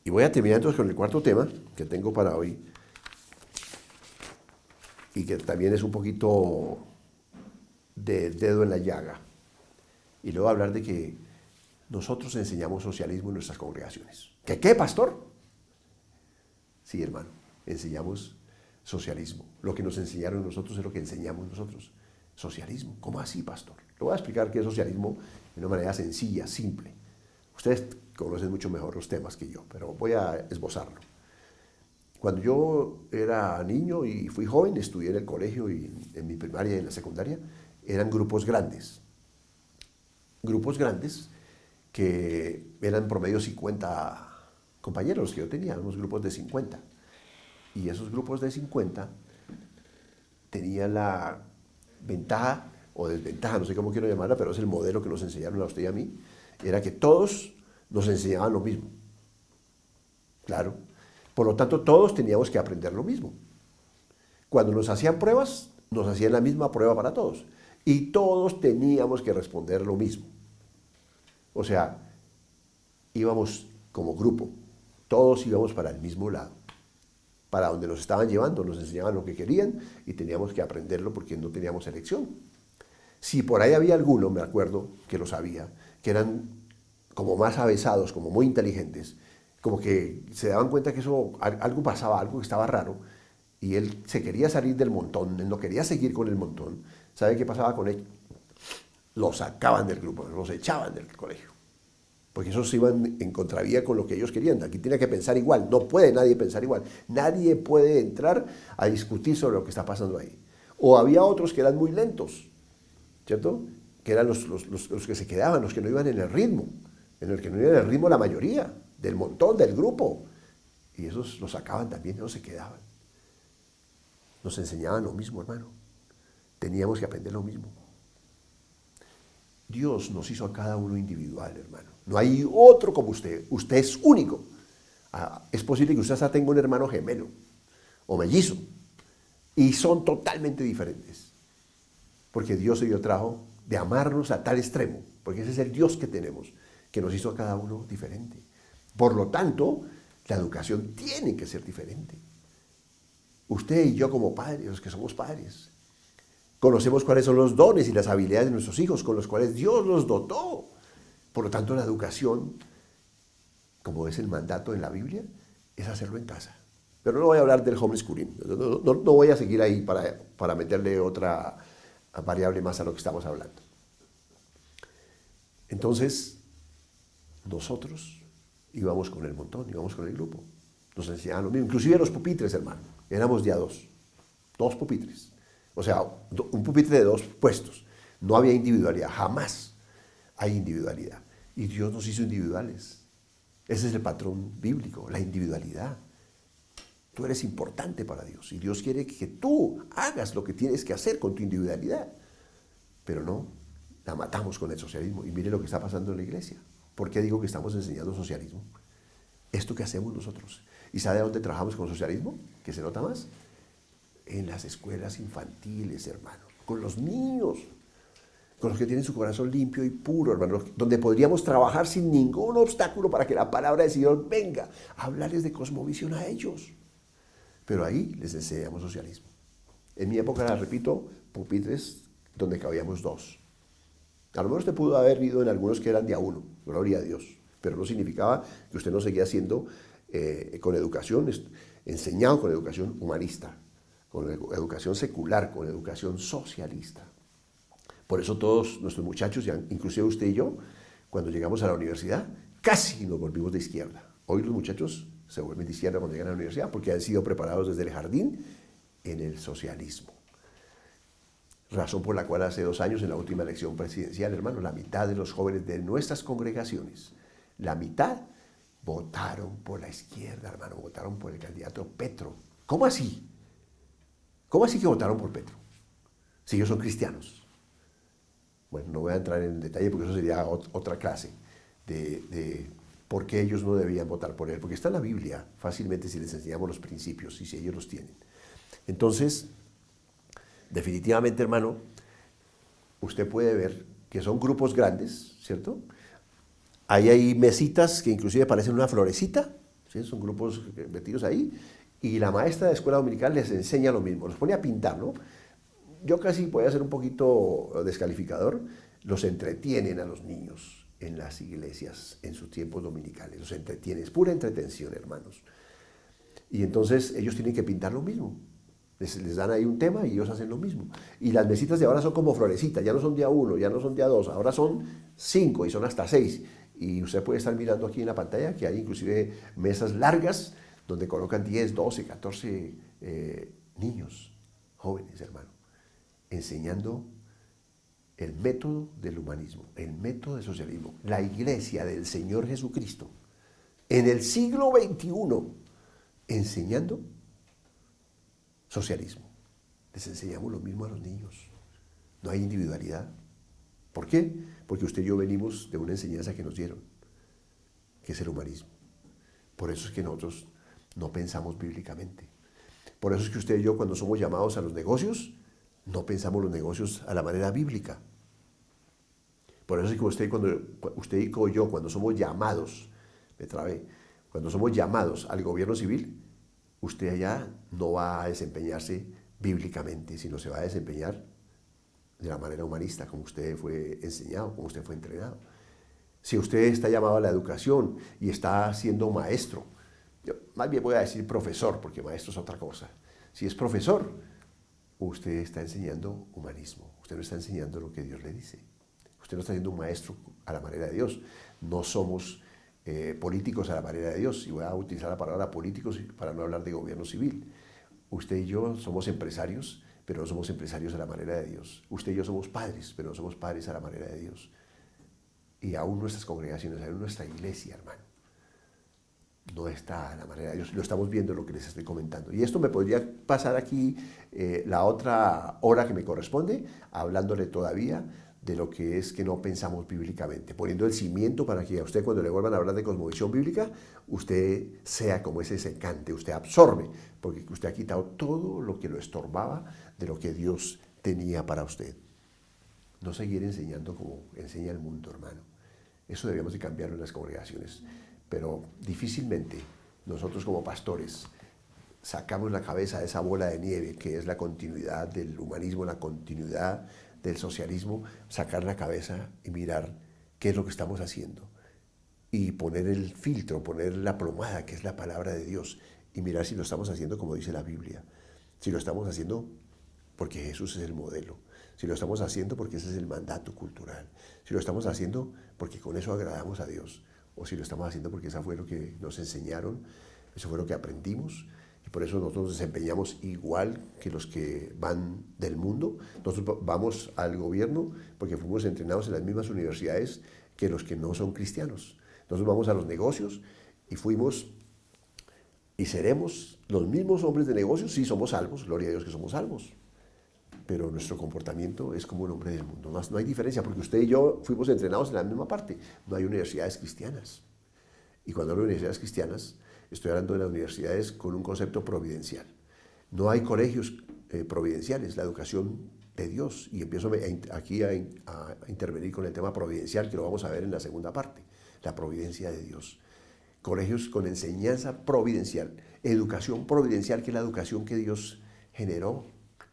Y voy a terminar entonces con el cuarto tema que tengo para hoy, y que también es un poquito de dedo en la llaga. Y luego hablar de que nosotros enseñamos socialismo en nuestras congregaciones. ¿Qué, pastor? Sí, hermano, enseñamos socialismo. Lo que nos enseñaron nosotros es lo que enseñamos nosotros. Socialismo. ¿Cómo así, pastor? Le voy a explicar qué es socialismo de una manera sencilla, simple. Ustedes conocen mucho mejor los temas que yo, pero voy a esbozarlo. Cuando yo era niño y fui joven, estudié en el colegio y en mi primaria y en la secundaria, eran grupos grandes. Grupos grandes que eran promedio 50 compañeros que yo tenía, unos grupos de 50. Y esos grupos de 50 tenían la ventaja o desventaja, no sé cómo quiero llamarla, pero es el modelo que nos enseñaron a usted y a mí, era que todos nos enseñaban lo mismo. Claro. Por lo tanto, todos teníamos que aprender lo mismo. Cuando nos hacían pruebas, nos hacían la misma prueba para todos. Y todos teníamos que responder lo mismo. O sea, íbamos como grupo, todos íbamos para el mismo lado, para donde nos estaban llevando, nos enseñaban lo que querían y teníamos que aprenderlo porque no teníamos elección. Si por ahí había alguno, me acuerdo que lo sabía, que eran como más avesados, como muy inteligentes, como que se daban cuenta que eso, algo pasaba, algo que estaba raro, y él se quería salir del montón, él no quería seguir con el montón. ¿Sabe qué pasaba con él? Los sacaban del grupo, los echaban del colegio. Porque esos iban en contravía con lo que ellos querían. Aquí tiene que pensar igual, no puede nadie pensar igual. Nadie puede entrar a discutir sobre lo que está pasando ahí. O había otros que eran muy lentos, ¿cierto? Que eran los que se quedaban, los que no iban en el ritmo. En el que no iban en el ritmo la mayoría, del montón, del grupo. Y esos los sacaban también, no se quedaban. Nos enseñaban lo mismo, hermano. Teníamos que aprender lo mismo. Dios nos hizo a cada uno individual, hermano. No hay otro como usted. Usted es único. Es posible que usted hasta tenga un hermano gemelo o mellizo. Y son totalmente diferentes. Porque Dios se dio trabajo de amarnos a tal extremo. Porque ese es el Dios que tenemos, que nos hizo a cada uno diferente. Por lo tanto, la educación tiene que ser diferente. Usted y yo como padres, los que somos padres, conocemos cuáles son los dones y las habilidades de nuestros hijos con los cuales Dios los dotó. Por lo tanto, la educación, como es el mandato en la Biblia, es hacerlo en casa. Pero no voy a hablar del homeschooling. No voy a seguir ahí para meterle otra variable más a lo que estamos hablando. Entonces, nosotros íbamos con el montón, íbamos con el grupo. Nos enseñaban lo mismo. Inclusive los pupitres, hermano. Éramos ya dos pupitres. O sea, un pupitre de dos puestos. No había individualidad, jamás hay individualidad. Y Dios nos hizo individuales. Ese es el patrón bíblico, la individualidad. Tú eres importante para Dios y Dios quiere que tú hagas lo que tienes que hacer con tu individualidad. Pero no, la matamos con el socialismo. Y mire lo que está pasando en la iglesia. ¿Por qué digo que estamos enseñando socialismo? Esto que hacemos nosotros. ¿Y sabe dónde trabajamos con socialismo? ¿Que se nota más? En las escuelas infantiles, hermano. Con los niños. Con los que tienen su corazón limpio y puro, hermano. Donde podríamos trabajar sin ningún obstáculo para que la palabra del Señor venga a hablarles de cosmovisión a ellos. Pero ahí les enseñamos socialismo. En mi época, la repito, pupitres donde cabíamos 2. A lo mejor usted pudo haber ido en algunos que eran de a 1, gloria a Dios. Pero no significaba que usted no seguía siendo con educación, enseñado con educación humanista, con educación secular, con educación socialista. Por eso todos nuestros muchachos, inclusive usted y yo, cuando llegamos a la universidad, casi nos volvimos de izquierda. Hoy los muchachos se vuelven de izquierda cuando llegan a la universidad porque han sido preparados desde el jardín en el socialismo. Razón por la cual hace 2 años, en la última elección presidencial, hermano, la mitad de los jóvenes de nuestras congregaciones, la mitad, votaron por la izquierda, hermano, votaron por el candidato Petro. ¿Cómo así? ¿Cómo así que votaron por Petro? Si ellos son cristianos. Bueno, no voy a entrar en detalle porque eso sería otra clase de por qué ellos no debían votar por él. Porque está en la Biblia, fácilmente, si les enseñamos los principios y si ellos los tienen. Entonces, definitivamente, hermano, usted puede ver que son grupos grandes, ¿cierto? Ahí hay mesitas que inclusive parecen una florecita, ¿sí? Son grupos metidos ahí, y la maestra de escuela dominical les enseña lo mismo, los pone a pintar, ¿no? Yo casi voy a ser un poquito descalificador, los entretienen a los niños en las iglesias en sus tiempos dominicales, los entretienen, es pura entretención, hermanos. Y entonces ellos tienen que pintar lo mismo. Les dan ahí un tema y ellos hacen lo mismo. Y las mesitas de ahora son como florecitas, ya no son de a 1, ya no son de a 2, ahora son 5 y son hasta 6. Y usted puede estar mirando aquí en la pantalla que hay inclusive mesas largas donde colocan 10, 12, 14 niños, jóvenes, hermano, enseñando el método del humanismo, el método del socialismo. La iglesia del Señor Jesucristo en el siglo XXI enseñando socialismo. Les enseñamos lo mismo a los niños. No hay individualidad. ¿Por qué? Porque usted y yo venimos de una enseñanza que nos dieron, que es el humanismo. Por eso es que nosotros no pensamos bíblicamente. Por eso es que usted y yo, cuando somos llamados a los negocios, no pensamos los negocios a la manera bíblica. Por eso es que usted y yo, cuando somos llamados, cuando somos llamados al gobierno civil, usted allá no va a desempeñarse bíblicamente, sino se va a desempeñar de la manera humanista, como usted fue enseñado, como usted fue entrenado. Si usted está llamado a la educación y está siendo maestro, yo más bien voy a decir profesor, porque maestro es otra cosa. Si es profesor, usted está enseñando humanismo, usted no está enseñando lo que Dios le dice. Usted no está siendo un maestro a la manera de Dios. No somos políticos a la manera de Dios. Y voy a utilizar la palabra políticos para no hablar de gobierno civil. Usted y yo somos empresarios, pero no somos empresarios a la manera de Dios. Usted y yo somos padres, pero no somos padres a la manera de Dios. Y aún nuestras congregaciones, aún nuestra iglesia, hermano, no está a la manera de Dios. Lo estamos viendo en lo que les estoy comentando. Y esto me podría pasar aquí la otra hora que me corresponde, hablándole todavía de lo que es que no pensamos bíblicamente, poniendo el cimiento para que a usted, cuando le vuelvan a hablar de cosmovisión bíblica, usted sea como ese secante, usted absorbe, porque usted ha quitado todo lo que lo estorbaba de lo que Dios tenía para usted. No seguir enseñando como enseña el mundo, hermano. Eso debíamos de cambiarlo en las congregaciones, pero difícilmente nosotros como pastores sacamos la cabeza de esa bola de nieve que es la continuidad del humanismo, la continuidad del socialismo, sacar la cabeza y mirar qué es lo que estamos haciendo y poner el filtro, poner la plomada que es la palabra de Dios y mirar si lo estamos haciendo como dice la Biblia, si lo estamos haciendo porque Jesús es el modelo, si lo estamos haciendo porque ese es el mandato cultural, si lo estamos haciendo porque con eso agradamos a Dios, o si lo estamos haciendo porque eso fue lo que nos enseñaron, eso fue lo que aprendimos. Y por eso nosotros nos desempeñamos igual que los que van del mundo. Nosotros vamos al gobierno porque fuimos entrenados en las mismas universidades que los que no son cristianos. Nosotros vamos a los negocios y fuimos y seremos los mismos hombres de negocios, sí somos salvos, gloria a Dios que somos salvos, pero nuestro comportamiento es como un hombre del mundo. No hay diferencia, porque usted y yo fuimos entrenados en la misma parte. No hay universidades cristianas. Y cuando hablo de universidades cristianas, estoy hablando de las universidades con un concepto providencial. No hay colegios providenciales, la educación de Dios. Y empiezo aquí a intervenir con el tema providencial, que lo vamos a ver en la segunda parte, la providencia de Dios. Colegios con enseñanza providencial, educación providencial, que es la educación que Dios generó,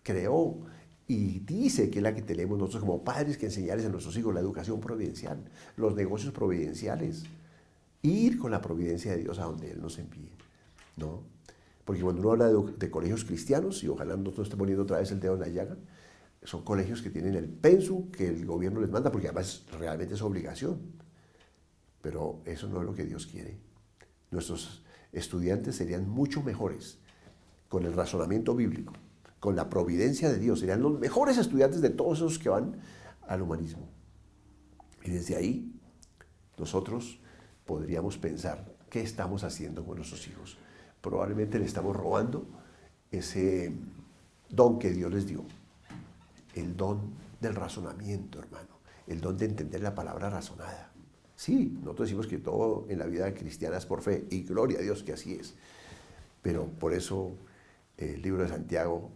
creó y dice que es la que tenemos nosotros como padres que enseñarles a nuestros hijos, la educación providencial, los negocios providenciales, ir con la providencia de Dios a donde Él nos envíe, ¿no? Porque cuando uno habla de colegios cristianos, y ojalá no esté poniendo otra vez el dedo en la llaga, son colegios que tienen el pensum que el gobierno les manda, porque además realmente es obligación. Pero eso no es lo que Dios quiere. Nuestros estudiantes serían mucho mejores con el razonamiento bíblico, con la providencia de Dios. Serían los mejores estudiantes de todos esos que van al humanismo. Y desde ahí nosotros podríamos pensar qué estamos haciendo con nuestros hijos. Probablemente le estamos robando ese don que Dios les dio. El don del razonamiento, hermano. El don de entender la palabra razonada. Sí, nosotros decimos que todo en la vida cristiana es por fe, y gloria a Dios que así es. Pero por eso el libro de Santiago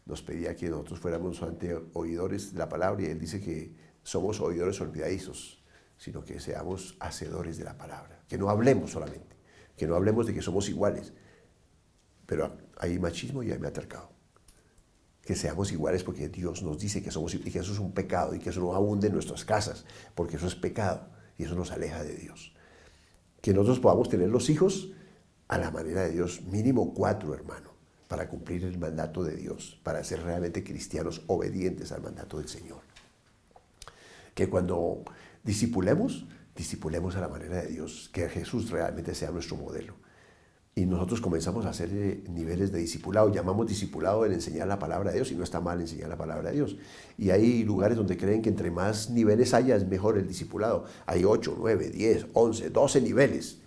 nos pedía que nosotros fuéramos solamente oidores de la palabra, y él dice que somos oidores olvidadizos, sino que seamos hacedores de la palabra. Que no hablemos solamente, que no hablemos de que somos iguales. Pero hay machismo y hay matriarcado. Que seamos iguales porque Dios nos dice que somos iguales, y que eso es un pecado, y que eso no abunde en nuestras casas, porque eso es pecado. Y eso nos aleja de Dios. Que nosotros podamos tener los hijos a la manera de Dios, mínimo 4, hermano, para cumplir el mandato de Dios, para ser realmente cristianos obedientes al mandato del Señor. Que cuando discipulemos a la manera de Dios, que Jesús realmente sea nuestro modelo. Y nosotros comenzamos a hacer niveles de discipulado. Llamamos discipulado el enseñar la palabra de Dios, y no está mal enseñar la palabra de Dios. Y hay lugares donde creen que entre más niveles haya es mejor el discipulado. Hay 8, 9, 10, 11, 12 niveles.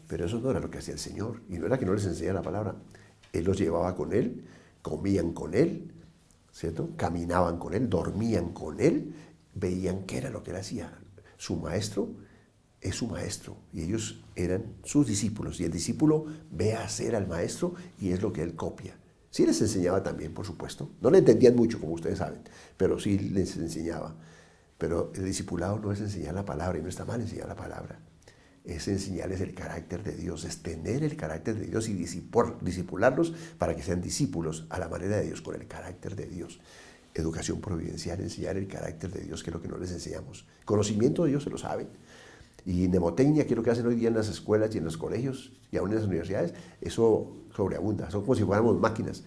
Pero eso no era lo que hacía el Señor. Y no era que no les enseñara la palabra. Él los llevaba con Él, comían con Él, ¿cierto? Caminaban con Él, dormían con Él, veían qué era lo que Él hacía. Su maestro es su maestro, y ellos eran sus discípulos, y el discípulo ve a hacer al maestro y es lo que él copia. Sí les enseñaba también, por supuesto, no le entendían mucho, como ustedes saben, pero sí les enseñaba. Pero el discipulado no es enseñar la palabra, y no está mal enseñar la palabra, es enseñarles el carácter de Dios, es tener el carácter de Dios y discipularlos para que sean discípulos a la manera de Dios, con el carácter de Dios. Educación providencial, enseñar el carácter de Dios, que es lo que no les enseñamos. Conocimiento de Dios se lo saben. Y mnemotecnia, que es lo que hacen hoy día en las escuelas y en los colegios y aún en las universidades, eso sobreabunda. Son como si fuéramos máquinas.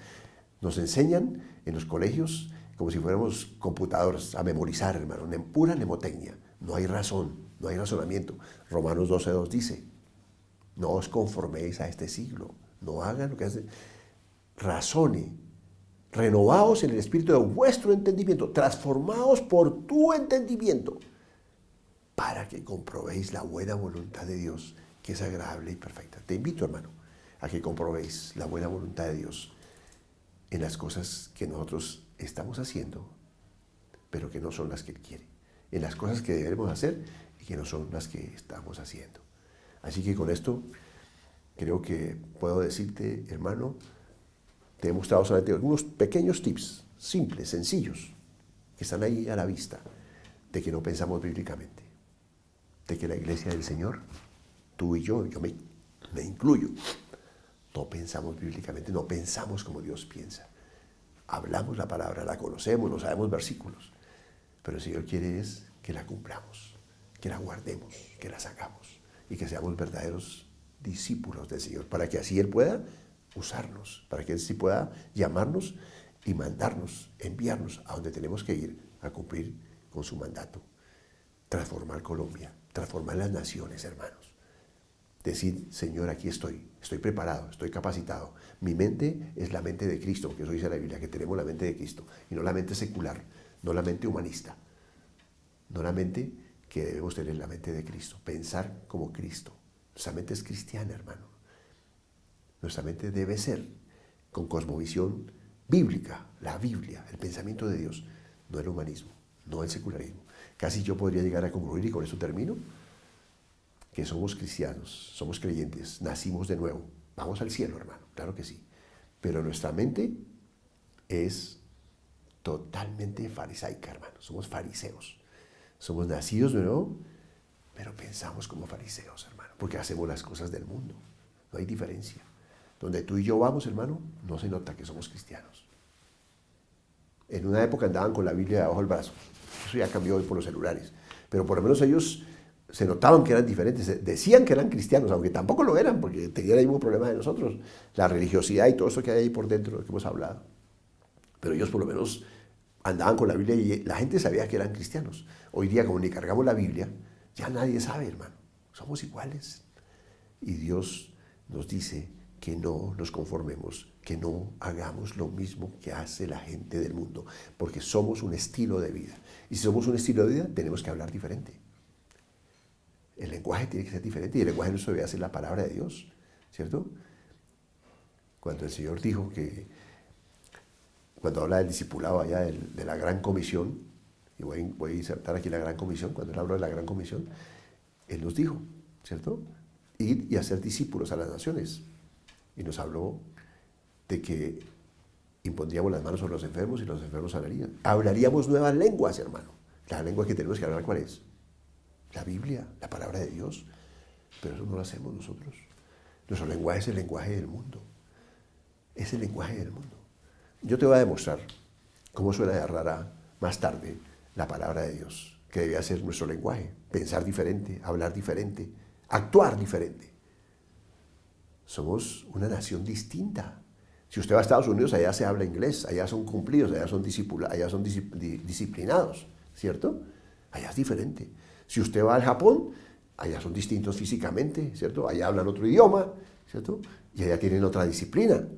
Nos enseñan en los colegios como si fuéramos computadores a memorizar, hermano, pura mnemotecnia. No hay razón, no hay razonamiento. Romanos 12:2 dice, no os conforméis a este siglo, no hagan lo que hacen. Razone, renovaos en el espíritu de vuestro entendimiento, transformaos por tu entendimiento, para que comprobéis la buena voluntad de Dios, que es agradable y perfecta. Te invito, hermano, a que comprobéis la buena voluntad de Dios en las cosas que nosotros estamos haciendo, pero que no son las que Él quiere. En las cosas que debemos hacer y que no son las que estamos haciendo. Así que con esto creo que puedo decirte, hermano, te he mostrado solamente algunos pequeños tips, simples, sencillos, que están ahí a la vista, de que no pensamos bíblicamente. De que la iglesia del Señor, tú y yo me incluyo, no pensamos bíblicamente, no pensamos como Dios piensa. Hablamos la palabra, la conocemos, no sabemos versículos, pero el Señor quiere es que la cumplamos, que la guardemos, que la hagamos y que seamos verdaderos discípulos del Señor, para que así Él pueda usarnos, para que Él sí pueda llamarnos y mandarnos, enviarnos a donde tenemos que ir a cumplir con su mandato. Transformar Colombia, transformar las naciones, hermanos. Decir, Señor, aquí estoy preparado, estoy capacitado. Mi mente es la mente de Cristo, porque eso dice la Biblia, que tenemos la mente de Cristo, y no la mente secular, no la mente humanista, no la mente que debemos tener la mente de Cristo, pensar como Cristo. Nuestra mente es cristiana, hermano. Nuestra mente debe ser con cosmovisión bíblica, la Biblia, el pensamiento de Dios, no el humanismo, no el secularismo. Casi yo podría llegar a concluir, y con eso termino, que somos cristianos, somos creyentes, nacimos de nuevo, vamos al cielo, hermano, claro que sí. Pero nuestra mente es totalmente farisaica, hermano. Somos fariseos. Somos nacidos de nuevo, pero pensamos como fariseos, hermano, porque hacemos las cosas del mundo. No hay diferencia. Donde tú y yo vamos, hermano, no se nota que somos cristianos. En una época andaban con la Biblia debajo del brazo. Eso ya cambió hoy por los celulares. Pero por lo menos ellos se notaban que eran diferentes. Decían que eran cristianos, aunque tampoco lo eran, porque tenían el mismo problema de nosotros. La religiosidad y todo eso que hay ahí por dentro, de lo que hemos hablado. Pero ellos por lo menos andaban con la Biblia y la gente sabía que eran cristianos. Hoy día, como ni cargamos la Biblia, ya nadie sabe, hermano. Somos iguales. Y Dios nos dice que no nos conformemos, que no hagamos lo mismo que hace la gente del mundo, porque somos un estilo de vida. Y si somos un estilo de vida, tenemos que hablar diferente. El lenguaje tiene que ser diferente y el lenguaje nuestro debe ser la palabra de Dios, ¿cierto? Cuando el Señor dijo que, cuando habla del discipulado allá de la gran comisión, y voy a insertar aquí la gran comisión, cuando él habló de la gran comisión, él nos dijo, ¿cierto? Ir y hacer discípulos a las naciones. Y nos habló de que impondríamos las manos sobre los enfermos y los enfermos sanarían. Hablaríamos nuevas lenguas, hermano. La lengua que tenemos que hablar, ¿cuál es? La Biblia, la palabra de Dios. Pero eso no lo hacemos nosotros. Nuestro lenguaje es el lenguaje del mundo. Es el lenguaje del mundo. Yo te voy a demostrar cómo suena de rara más tarde la palabra de Dios, que debe ser nuestro lenguaje. Pensar diferente, hablar diferente, actuar diferente. Somos una nación distinta. Si usted va a Estados Unidos, allá se habla inglés, allá son cumplidos, allá son disciplinados, ¿cierto? Allá es diferente. Si usted va al Japón, allá son distintos físicamente, ¿cierto? Allá hablan otro idioma, ¿cierto? Y allá tienen otra disciplina.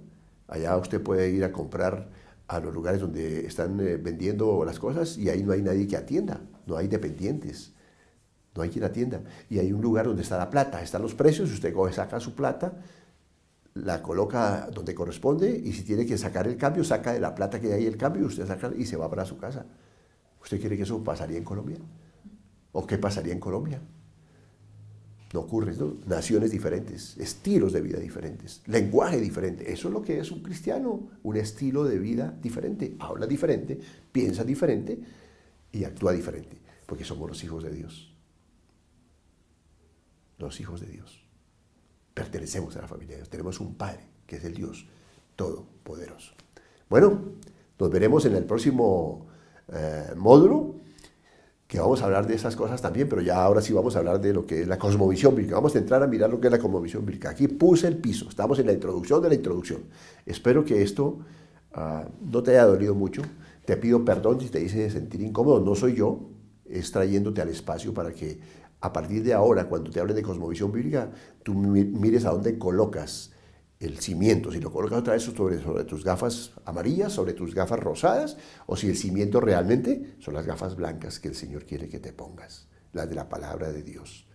Allá usted puede ir a comprar a los lugares donde están vendiendo las cosas y ahí no hay nadie que atienda, no hay dependientes, no hay quien atienda. Y hay un lugar donde está la plata, están los precios, usted coge, saca su plata, la coloca donde corresponde y si tiene que sacar el cambio, saca de la plata que hay el cambio, usted saca y se va para su casa. ¿Usted cree que eso pasaría en Colombia? ¿O qué pasaría en Colombia? No ocurre, ¿no? Naciones diferentes, estilos de vida diferentes, lenguaje diferente. Eso es lo que es un cristiano, un estilo de vida diferente. Habla diferente, piensa diferente y actúa diferente, porque somos los hijos de Dios. Los hijos de Dios. Pertenecemos a la familia de Dios. Tenemos un Padre, que es el Dios Todopoderoso. Bueno, nos veremos en el próximo módulo, que vamos a hablar de esas cosas también, pero ya ahora sí vamos a hablar de lo que es la cosmovisión bíblica. Vamos a entrar a mirar lo que es la cosmovisión bíblica. Aquí puse el piso, estamos en la introducción de la introducción. Espero que esto no te haya dolido mucho. Te pido perdón si te hice sentir incómodo, no soy yo, es trayéndote al espacio para que a partir de ahora, cuando te hablen de cosmovisión bíblica, tú mires a dónde colocas el cimiento, si lo colocas otra vez sobre tus gafas amarillas, sobre tus gafas rosadas, o si el cimiento realmente son las gafas blancas que el Señor quiere que te pongas, las de la palabra de Dios,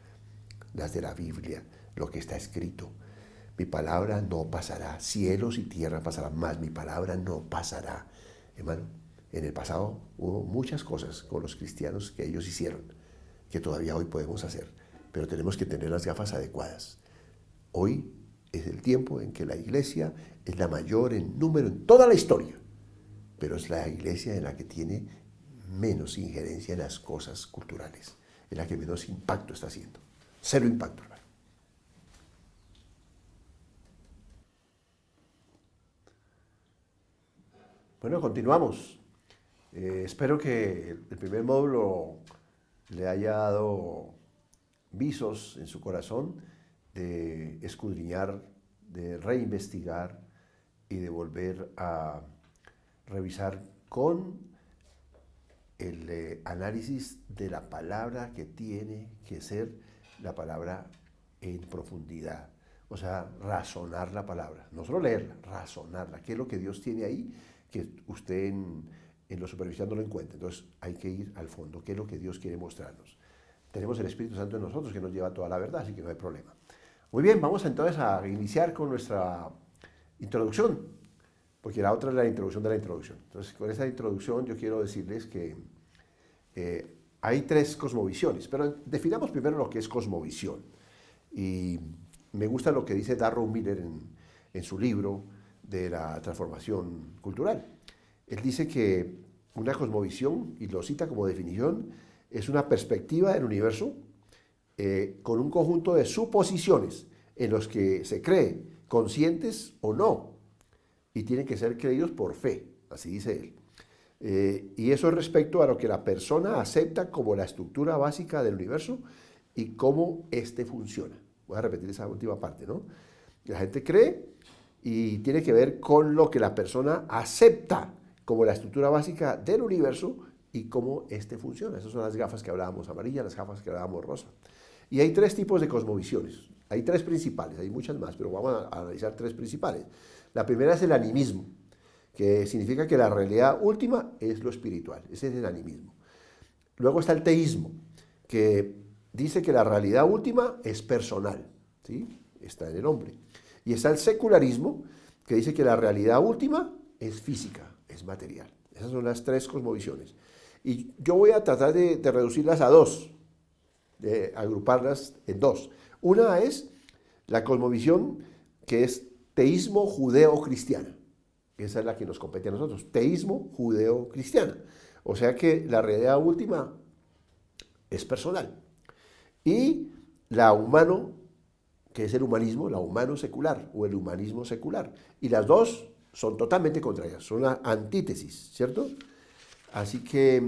las de la Biblia, lo que está escrito. Mi palabra no pasará, cielos y tierra pasarán, más mi palabra no pasará. Hermano, en el pasado hubo muchas cosas con los cristianos que ellos hicieron, que todavía hoy podemos hacer, pero tenemos que tener las gafas adecuadas. Hoy es el tiempo en que la iglesia es la mayor en número en toda la historia, pero es la iglesia en la que tiene menos injerencia en las cosas culturales, en la que menos impacto está haciendo. Cero impacto, hermano. Bueno, continuamos. Espero que el primer módulo le haya dado visos en su corazón de escudriñar, de reinvestigar y de volver a revisar con el análisis de la palabra que tiene que ser la palabra en profundidad. O sea, razonar la palabra, no solo leerla, razonarla. ¿Qué es lo que Dios tiene ahí que usted en lo superficial no lo encuentra? Entonces hay que ir al fondo. ¿Qué es lo que Dios quiere mostrarnos? tenemos el Espíritu Santo en nosotros que nos lleva a toda la verdad, así que no hay problema. Muy bien, vamos entonces a iniciar con nuestra introducción, porque la otra es la introducción de la introducción. Entonces, con esa introducción yo quiero decirles que hay tres cosmovisiones, pero definamos primero lo que es cosmovisión. Y me gusta lo que dice Darrow Miller en su libro de la transformación cultural. Él dice que una cosmovisión, y lo cita como definición, es una perspectiva del universo con un conjunto de suposiciones en los que se cree, conscientes o no, y tienen que ser creídos por fe, así dice él. Y eso es respecto a lo que la persona acepta como la estructura básica del universo y cómo éste funciona. Voy a repetir esa última parte, ¿no? La gente cree y tiene que ver con lo que la persona acepta como la estructura básica del universo y cómo éste funciona. Esas son las gafas que hablábamos amarillas, las gafas que hablábamos rosa. Y hay tres tipos de cosmovisiones. Hay tres principales, hay muchas más, pero vamos a analizar tres principales. La primera es el animismo, que significa que la realidad última es lo espiritual. Ese es el animismo. Luego está el teísmo, que dice que la realidad última es personal, ¿sí? Está en el hombre. Y está el secularismo, que dice que la realidad última es física, es material. Esas son las tres cosmovisiones. Y yo voy a tratar de reducirlas a dos, de agruparlas en dos. Una es la cosmovisión que es teísmo judeo-cristiana. Esa es la que nos compete a nosotros, teísmo judeo-cristiana. O sea que la realidad última es personal. Y la humano, que es el humanismo, la humano secular o el humanismo secular. Y las dos son totalmente contrarias, son una antítesis, ¿cierto? Así que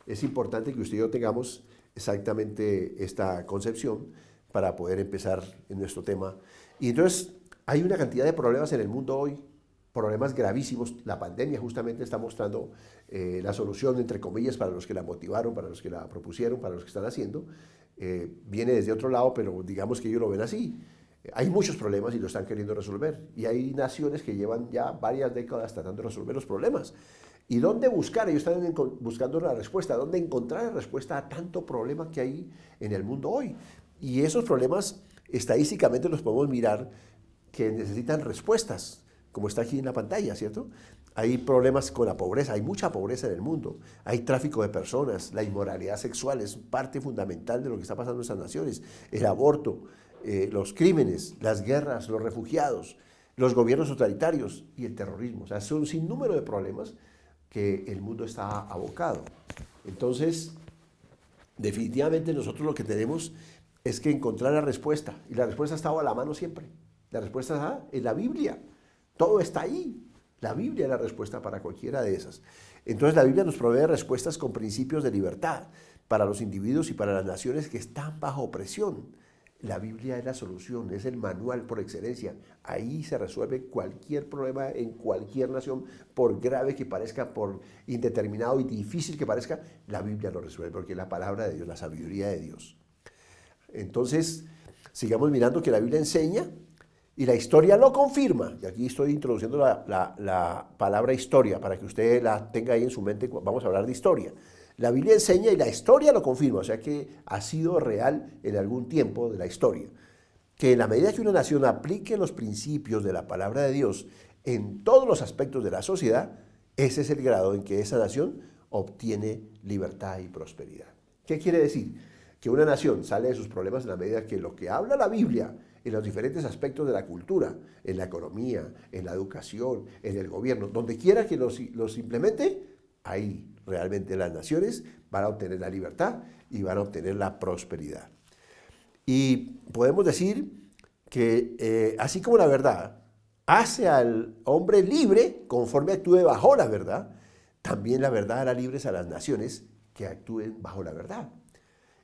es importante que usted y yo tengamos exactamente esta concepción para poder empezar en nuestro tema. Y entonces hay una cantidad de problemas en el mundo hoy, problemas gravísimos. La pandemia justamente está mostrando la solución, entre comillas, para los que la motivaron, para los que la propusieron, para los que están haciendo. Viene desde otro lado, pero digamos que ellos lo ven así. Hay muchos problemas y lo están queriendo resolver. Y hay naciones que llevan ya varias décadas tratando de resolver los problemas. ¿Y dónde buscar? Ellos están buscando la respuesta. ¿Dónde encontrar la respuesta a tanto problema que hay en el mundo hoy? Y esos problemas estadísticamente los podemos mirar que necesitan respuestas, como está aquí en la pantalla, ¿cierto? Hay problemas con la pobreza, hay mucha pobreza en el mundo, hay tráfico de personas, la inmoralidad sexual es parte fundamental de lo que está pasando en nuestras naciones, el aborto, los crímenes, las guerras, los refugiados, los gobiernos totalitarios y el terrorismo. O sea, son un sinnúmero de problemas que el mundo está abocado. Entonces, definitivamente nosotros lo que tenemos es que encontrar la respuesta, y la respuesta ha estado a la mano siempre. La respuesta está en la Biblia, todo está ahí. La Biblia es la respuesta para cualquiera de esas. Entonces la Biblia nos provee respuestas con principios de libertad para los individuos y para las naciones que están bajo opresión. La Biblia es la solución, es el manual por excelencia. Ahí se resuelve cualquier problema en cualquier nación, por grave que parezca, por indeterminado y difícil que parezca, la Biblia lo resuelve, porque es la palabra de Dios, la sabiduría de Dios. Entonces, sigamos mirando que la Biblia enseña y la historia lo confirma. Y aquí estoy introduciendo la palabra historia para que usted la tenga ahí en su mente. Vamos a hablar de historia. La Biblia enseña y la historia lo confirma, o sea que ha sido real en algún tiempo de la historia. Que en la medida que una nación aplique los principios de la palabra de Dios en todos los aspectos de la sociedad, ese es el grado en que esa nación obtiene libertad y prosperidad. ¿Qué quiere decir? Que una nación sale de sus problemas en la medida que lo que habla la Biblia en los diferentes aspectos de la cultura, en la economía, en la educación, en el gobierno, donde quiera que los implemente, ahí realmente las naciones van a obtener la libertad y van a obtener la prosperidad. Y podemos decir que así como la verdad hace al hombre libre conforme actúe bajo la verdad, también la verdad hará libres a las naciones que actúen bajo la verdad.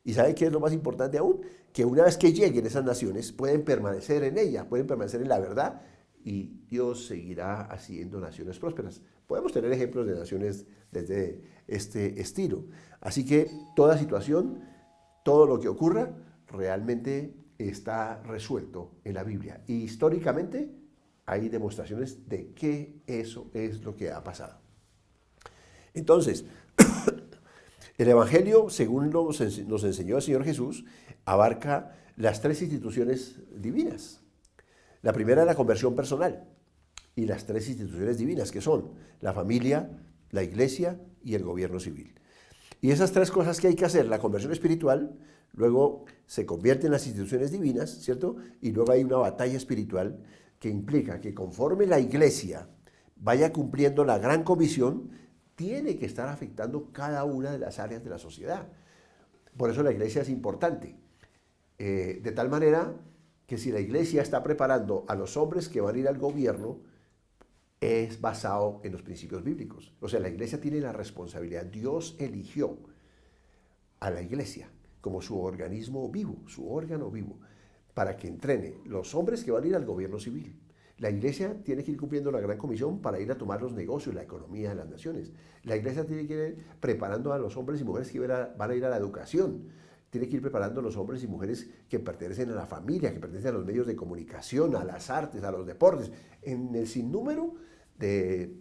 ¿Y sabe qué es lo más importante aún? Que una vez que lleguen esas naciones, pueden permanecer en ella, pueden permanecer en la verdad y Dios seguirá haciendo naciones prósperas. Podemos tener ejemplos de naciones desde este estilo. Así que toda situación, todo lo que ocurra, realmente está resuelto en la Biblia. Y históricamente hay demostraciones de que eso es lo que ha pasado. Entonces, El Evangelio, según nos enseñó el Señor Jesús, abarca las tres instituciones divinas. La primera es la conversión personal y las tres instituciones divinas, que son la familia, la iglesia y el gobierno civil. Y esas tres cosas que hay que hacer, la conversión espiritual, luego se convierte en las instituciones divinas, ¿cierto? Y luego hay una batalla espiritual que implica que conforme la iglesia vaya cumpliendo la gran comisión, tiene que estar afectando cada una de las áreas de la sociedad. Por eso la iglesia es importante. De tal manera que si la iglesia está preparando a los hombres que van a ir al gobierno, es basado en los principios bíblicos. O sea, la iglesia tiene la responsabilidad. Dios eligió a la iglesia como su organismo vivo, su órgano vivo, para que entrene los hombres que van a ir al gobierno civil. La iglesia tiene que ir cumpliendo la gran comisión para ir a tomar los negocios, la economía de las naciones. La iglesia tiene que ir preparando a los hombres y mujeres que van a ir a la educación. Tiene que ir preparando a los hombres y mujeres que pertenecen a la familia, que pertenecen a los medios de comunicación, a las artes, a los deportes, en el sinnúmero de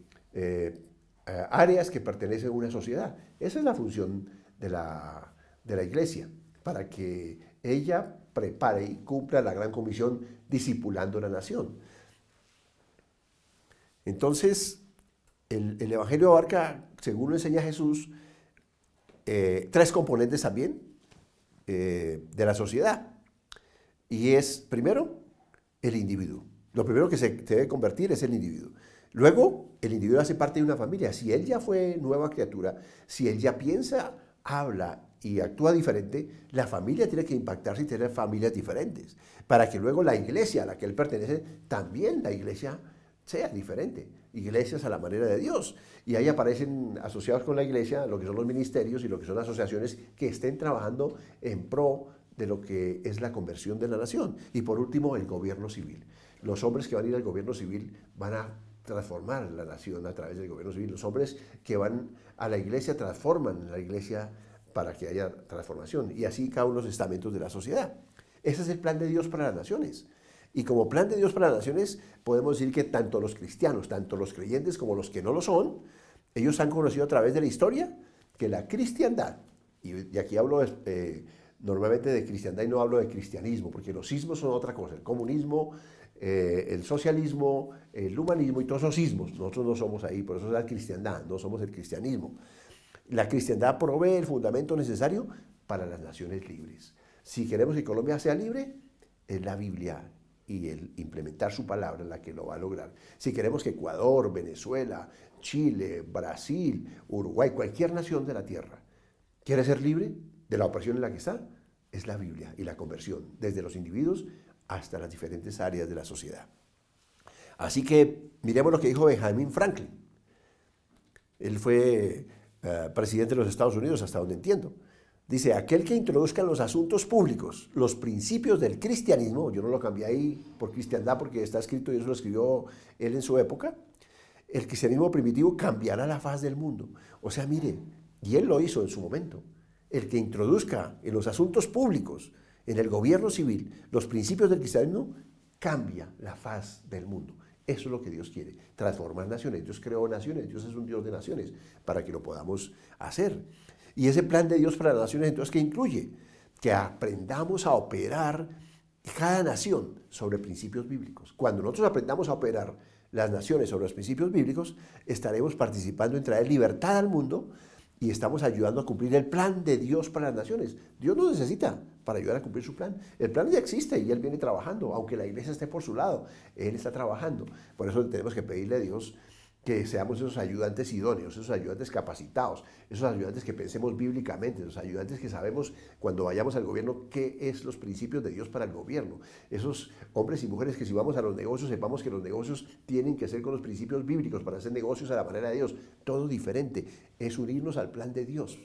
áreas que pertenecen a una sociedad. Esa es la función de la iglesia, para que ella prepare y cumpla la gran comisión discipulando a la nación. Entonces, el Evangelio abarca, según lo enseña Jesús, tres componentes también de la sociedad. Y es, primero, el individuo. Lo primero que se debe convertir es el individuo. Luego, el individuo hace parte de una familia. Si él ya fue nueva criatura, si él ya piensa, habla y actúa diferente, la familia tiene que impactarse y tener familias diferentes, para que luego la iglesia a la que él pertenece, también la iglesia sea diferente, iglesias a la manera de Dios. Y ahí aparecen asociados con la iglesia lo que son los ministerios y lo que son asociaciones que estén trabajando en pro de lo que es la conversión de la nación. Y por último, el gobierno civil. Los hombres que van a ir al gobierno civil van a transformar la nación a través del gobierno civil. Los hombres que van a la iglesia transforman la iglesia para que haya transformación. Y así cada uno de los estamentos de la sociedad. Ese es el plan de Dios para las naciones. Y como plan de Dios para las naciones, podemos decir que tanto los cristianos, tanto los creyentes como los que no lo son, ellos han conocido a través de la historia que la cristiandad, y aquí hablo normalmente de cristiandad y no hablo de cristianismo, porque los ismos son otra cosa, el comunismo, el socialismo, el humanismo y todos esos ismos, nosotros no somos ahí, por eso es la cristiandad, no somos el cristianismo. La cristiandad provee el fundamento necesario para las naciones libres. Si queremos que Colombia sea libre, es la Biblia y el implementar su palabra la que lo va a lograr. Si queremos que Ecuador, Venezuela, Chile, Brasil, Uruguay, cualquier nación de la tierra quiere ser libre de la opresión en la que está, es la Biblia y la conversión, desde los individuos hasta las diferentes áreas de la sociedad. Así que miremos lo que dijo Benjamin Franklin. Él fue presidente de los Estados Unidos, hasta donde entiendo. Dice, aquel que introduzca en los asuntos públicos los principios del cristianismo, yo no lo cambié ahí por cristiandad porque está escrito y eso lo escribió él en su época, el cristianismo primitivo cambiará la faz del mundo. O sea, mire, y él lo hizo en su momento, el que introduzca en los asuntos públicos, en el gobierno civil, los principios del cristianismo, cambia la faz del mundo. Eso es lo que Dios quiere, transformar naciones. Dios creó naciones, Dios es un Dios de naciones, para que lo podamos hacer. Y ese plan de Dios para las naciones, entonces, ¿qué incluye? Que aprendamos a operar cada nación sobre principios bíblicos. Cuando nosotros aprendamos a operar las naciones sobre los principios bíblicos, estaremos participando en traer libertad al mundo y estamos ayudando a cumplir el plan de Dios para las naciones. Dios nos necesita para ayudar a cumplir su plan. El plan ya existe y Él viene trabajando, aunque la iglesia esté por su lado, Él está trabajando. Por eso tenemos que pedirle a Dios que seamos esos ayudantes idóneos, esos ayudantes capacitados, esos ayudantes que pensemos bíblicamente, esos ayudantes que sabemos cuando vayamos al gobierno qué es los principios de Dios para el gobierno. Esos hombres y mujeres que si vamos a los negocios sepamos que los negocios tienen que ser con los principios bíblicos para hacer negocios a la manera de Dios. Todo diferente, es unirnos al plan de Dios.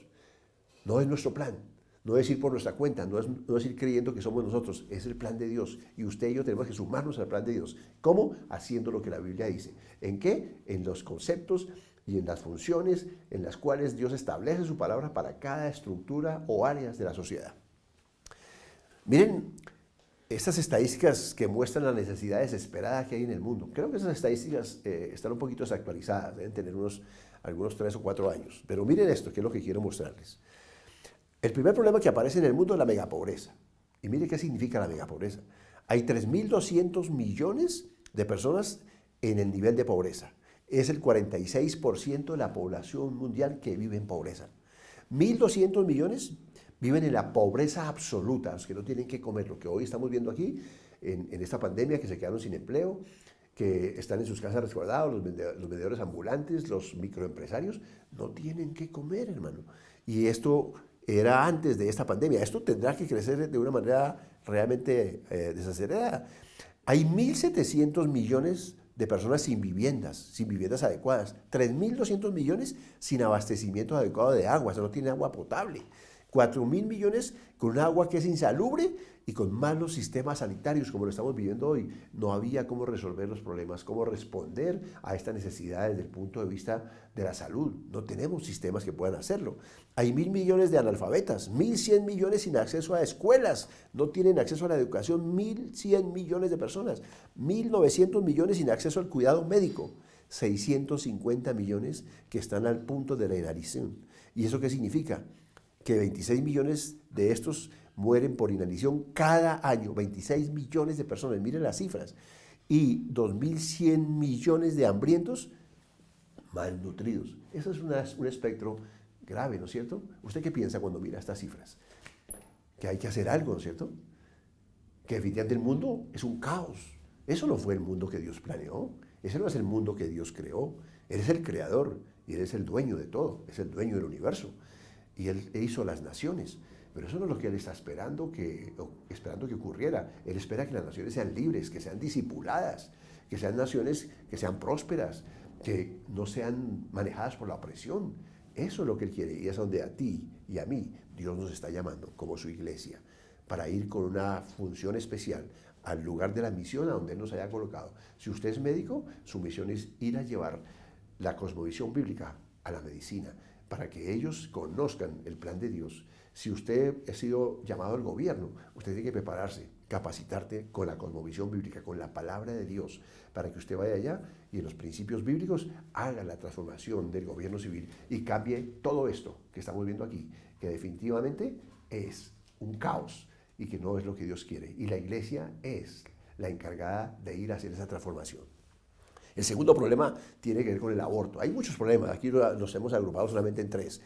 No es nuestro plan, no es ir por nuestra cuenta, no es ir creyendo que somos nosotros, es el plan de Dios. Y usted y yo tenemos que sumarnos al plan de Dios. ¿Cómo? Haciendo lo que la Biblia dice. ¿En qué? En los conceptos y en las funciones en las cuales Dios establece su palabra para cada estructura o áreas de la sociedad. Miren, estas estadísticas que muestran la necesidad desesperada que hay en el mundo. Creo que esas estadísticas están un poquito desactualizadas, deben tener algunos 3 o 4 años. Pero miren esto, que es lo que quiero mostrarles. El primer problema que aparece en el mundo es la megapobreza. Y mire qué significa la megapobreza. Hay 3.200 millones de personas en el nivel de pobreza. Es el 46% de la población mundial que vive en pobreza. 1.200 millones viven en la pobreza absoluta, los que no tienen que comer, lo que hoy estamos viendo aquí en esta pandemia, que se quedaron sin empleo, que están en sus casas resguardados, los vendedores ambulantes, los microempresarios, no tienen que comer, hermano. Y esto era antes de esta pandemia. Esto tendrá que crecer de una manera realmente desacelerada. Hay 1.700 millones de personas sin viviendas adecuadas. 3.200 millones sin abastecimiento adecuado de agua, o sea, no tienen agua potable. 4.000 millones con un agua que es insalubre y con malos sistemas sanitarios, como lo estamos viviendo hoy. No había cómo resolver los problemas, cómo responder a estas necesidades desde el punto de vista de la salud. No tenemos sistemas que puedan hacerlo. Hay 1.000 millones de analfabetas, 1.100 millones sin acceso a escuelas, no tienen acceso a la educación, 1.100 millones de personas, 1.900 millones sin acceso al cuidado médico, 650 millones que están al punto de la inanición. ¿Y eso qué significa? Que 26 millones de estos mueren por inanición cada año, 26 millones de personas, miren las cifras, y 2.100 millones de hambrientos malnutridos. Eso es un espectro grave, ¿no es cierto? ¿Usted qué piensa cuando mira estas cifras? Que hay que hacer algo, ¿no es cierto? Que definitivamente el mundo es un caos. Eso no fue el mundo que Dios planeó, ese no es el mundo que Dios creó. Él es el creador y Él es el dueño de todo, es el dueño del universo. Y Él hizo las naciones, pero eso no es lo que Él está esperando que ocurriera. Él espera que las naciones sean libres, que sean discipuladas, que sean naciones que sean prósperas, que no sean manejadas por la opresión. Eso es lo que Él quiere y es donde a ti y a mí Dios nos está llamando como su iglesia, para ir con una función especial al lugar de la misión a donde Él nos haya colocado. Si usted es médico, su misión es ir a llevar la cosmovisión bíblica a la medicina, para que ellos conozcan el plan de Dios. Si usted ha sido llamado al gobierno, usted tiene que prepararse, capacitarte con la cosmovisión bíblica, con la palabra de Dios, para que usted vaya allá y en los principios bíblicos haga la transformación del gobierno civil y cambie todo esto que estamos viendo aquí, que definitivamente es un caos y que no es lo que Dios quiere. Y la iglesia es la encargada de ir a hacer esa transformación. El segundo problema tiene que ver con el aborto. Hay muchos problemas, aquí los hemos agrupado solamente en 3.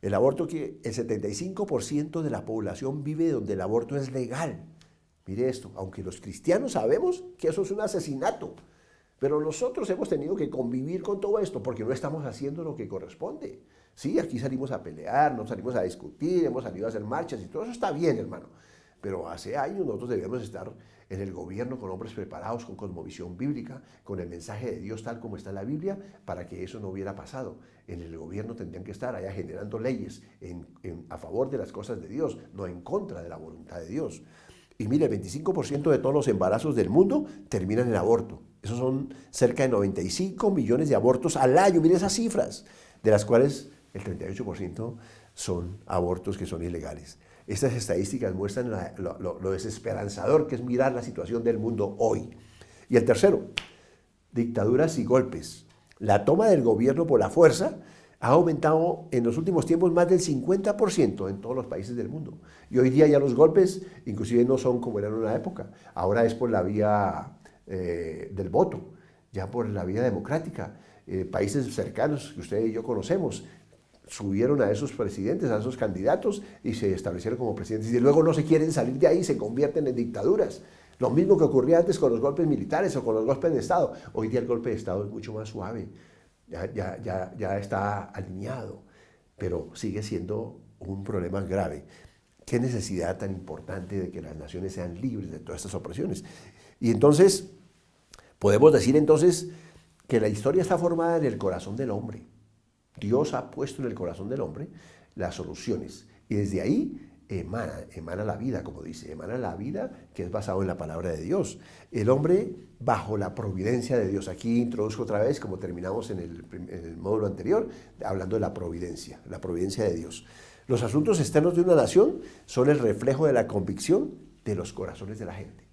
El aborto, que el 75% de la población vive donde el aborto es legal. Mire esto, aunque los cristianos sabemos que eso es un asesinato, pero nosotros hemos tenido que convivir con todo esto porque no estamos haciendo lo que corresponde. Sí, aquí salimos a pelear, nos salimos a discutir, hemos salido a hacer marchas y todo eso está bien, hermano. Pero hace años nosotros debíamos estar en el gobierno con hombres preparados, con cosmovisión bíblica, con el mensaje de Dios tal como está en la Biblia, para que eso no hubiera pasado. En el gobierno tendrían que estar allá generando leyes a favor de las cosas de Dios, no en contra de la voluntad de Dios. Y mire, el 25% de todos los embarazos del mundo terminan en aborto. Esos son cerca de 95 millones de abortos al año. Mire esas cifras, de las cuales el 38% son abortos que son ilegales. Estas estadísticas muestran lo desesperanzador que es mirar la situación del mundo hoy. Y el tercero, dictaduras y golpes. La toma del gobierno por la fuerza ha aumentado en los últimos tiempos más del 50% en todos los países del mundo. Y hoy día ya los golpes inclusive no son como eran en una época. Ahora es por la vía del voto, ya por la vía democrática. Países cercanos que usted y yo conocemos subieron a esos presidentes, a esos candidatos y se establecieron como presidentes y luego no se quieren salir de ahí y se convierten en dictaduras. Lo mismo que ocurría antes con los golpes militares o con los golpes de Estado. Hoy día el golpe de Estado es mucho más suave, ya está alineado, pero sigue siendo un problema grave. Qué necesidad tan importante de que las naciones sean libres de todas estas opresiones. Y entonces, podemos decir entonces que la historia está formada en el corazón del hombre. Dios ha puesto en el corazón del hombre las soluciones y desde ahí emana la vida, como dice, emana la vida que es basado en la palabra de Dios. El hombre bajo la providencia de Dios. Aquí introduzco otra vez, como terminamos en el módulo anterior, hablando de la providencia de Dios. Los asuntos externos de una nación son el reflejo de la convicción de los corazones de la gente.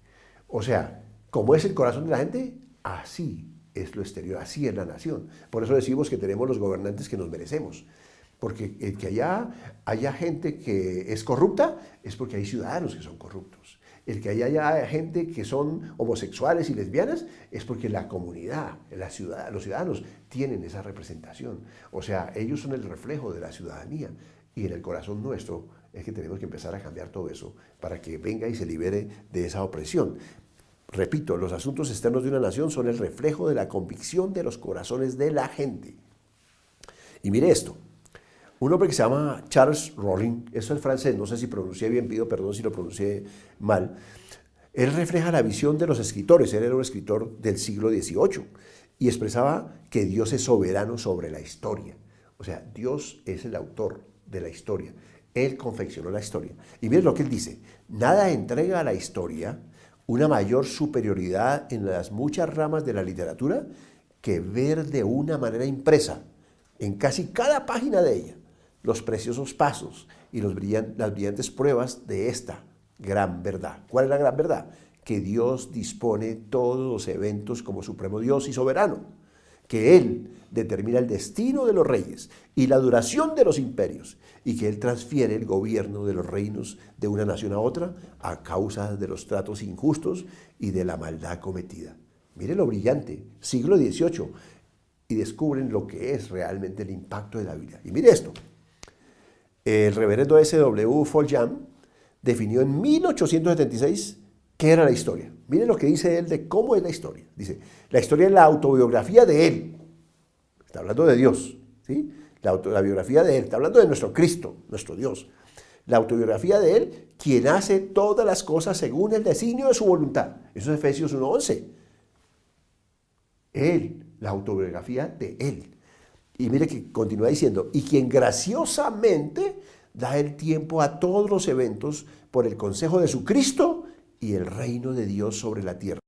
O sea, como es el corazón de la gente, así es lo exterior, así es la nación. Por eso decimos que tenemos los gobernantes que nos merecemos. Porque el que haya gente que es corrupta es porque hay ciudadanos que son corruptos. El que haya gente que son homosexuales y lesbianas es porque la comunidad, los ciudadanos tienen esa representación. O sea, ellos son el reflejo de la ciudadanía. Y en el corazón nuestro es que tenemos que empezar a cambiar todo eso para que venga y se libere de esa opresión. Repito, los asuntos externos de una nación son el reflejo de la convicción de los corazones de la gente. Y mire esto, un hombre que se llama Charles Rollin, eso es francés, no sé si pronuncié bien, pido perdón si lo pronuncié mal, él refleja la visión de los escritores, él era un escritor del siglo XVIII y expresaba que Dios es soberano sobre la historia. O sea, Dios es el autor de la historia, Él confeccionó la historia. Y miren lo que él dice, nada entrega a la historia una mayor superioridad en las muchas ramas de la literatura que ver de una manera impresa en casi cada página de ella los preciosos pasos y las brillantes pruebas de esta gran verdad. ¿Cuál es la gran verdad? Que Dios dispone todos los eventos como supremo Dios y soberano, que Él determina el destino de los reyes y la duración de los imperios, y que Él transfiere el gobierno de los reinos de una nación a otra a causa de los tratos injustos y de la maldad cometida. Mire lo brillante, siglo XVIII, y descubren lo que es realmente el impacto de la Biblia. Y mire esto, el reverendo S.W. Foljam definió en 1876 qué era la historia. Mire lo que dice él de cómo es la historia. Dice, la historia es la autobiografía de Él. Está hablando de Dios, ¿sí? La biografía de Él. Está hablando de nuestro Cristo, nuestro Dios. La autobiografía de Él, quien hace todas las cosas según el designio de su voluntad. Eso es Efesios 1:11. Él, la autobiografía de Él. Y mire que continúa diciendo, y quien graciosamente da el tiempo a todos los eventos por el consejo de su Cristo y el reino de Dios sobre la tierra.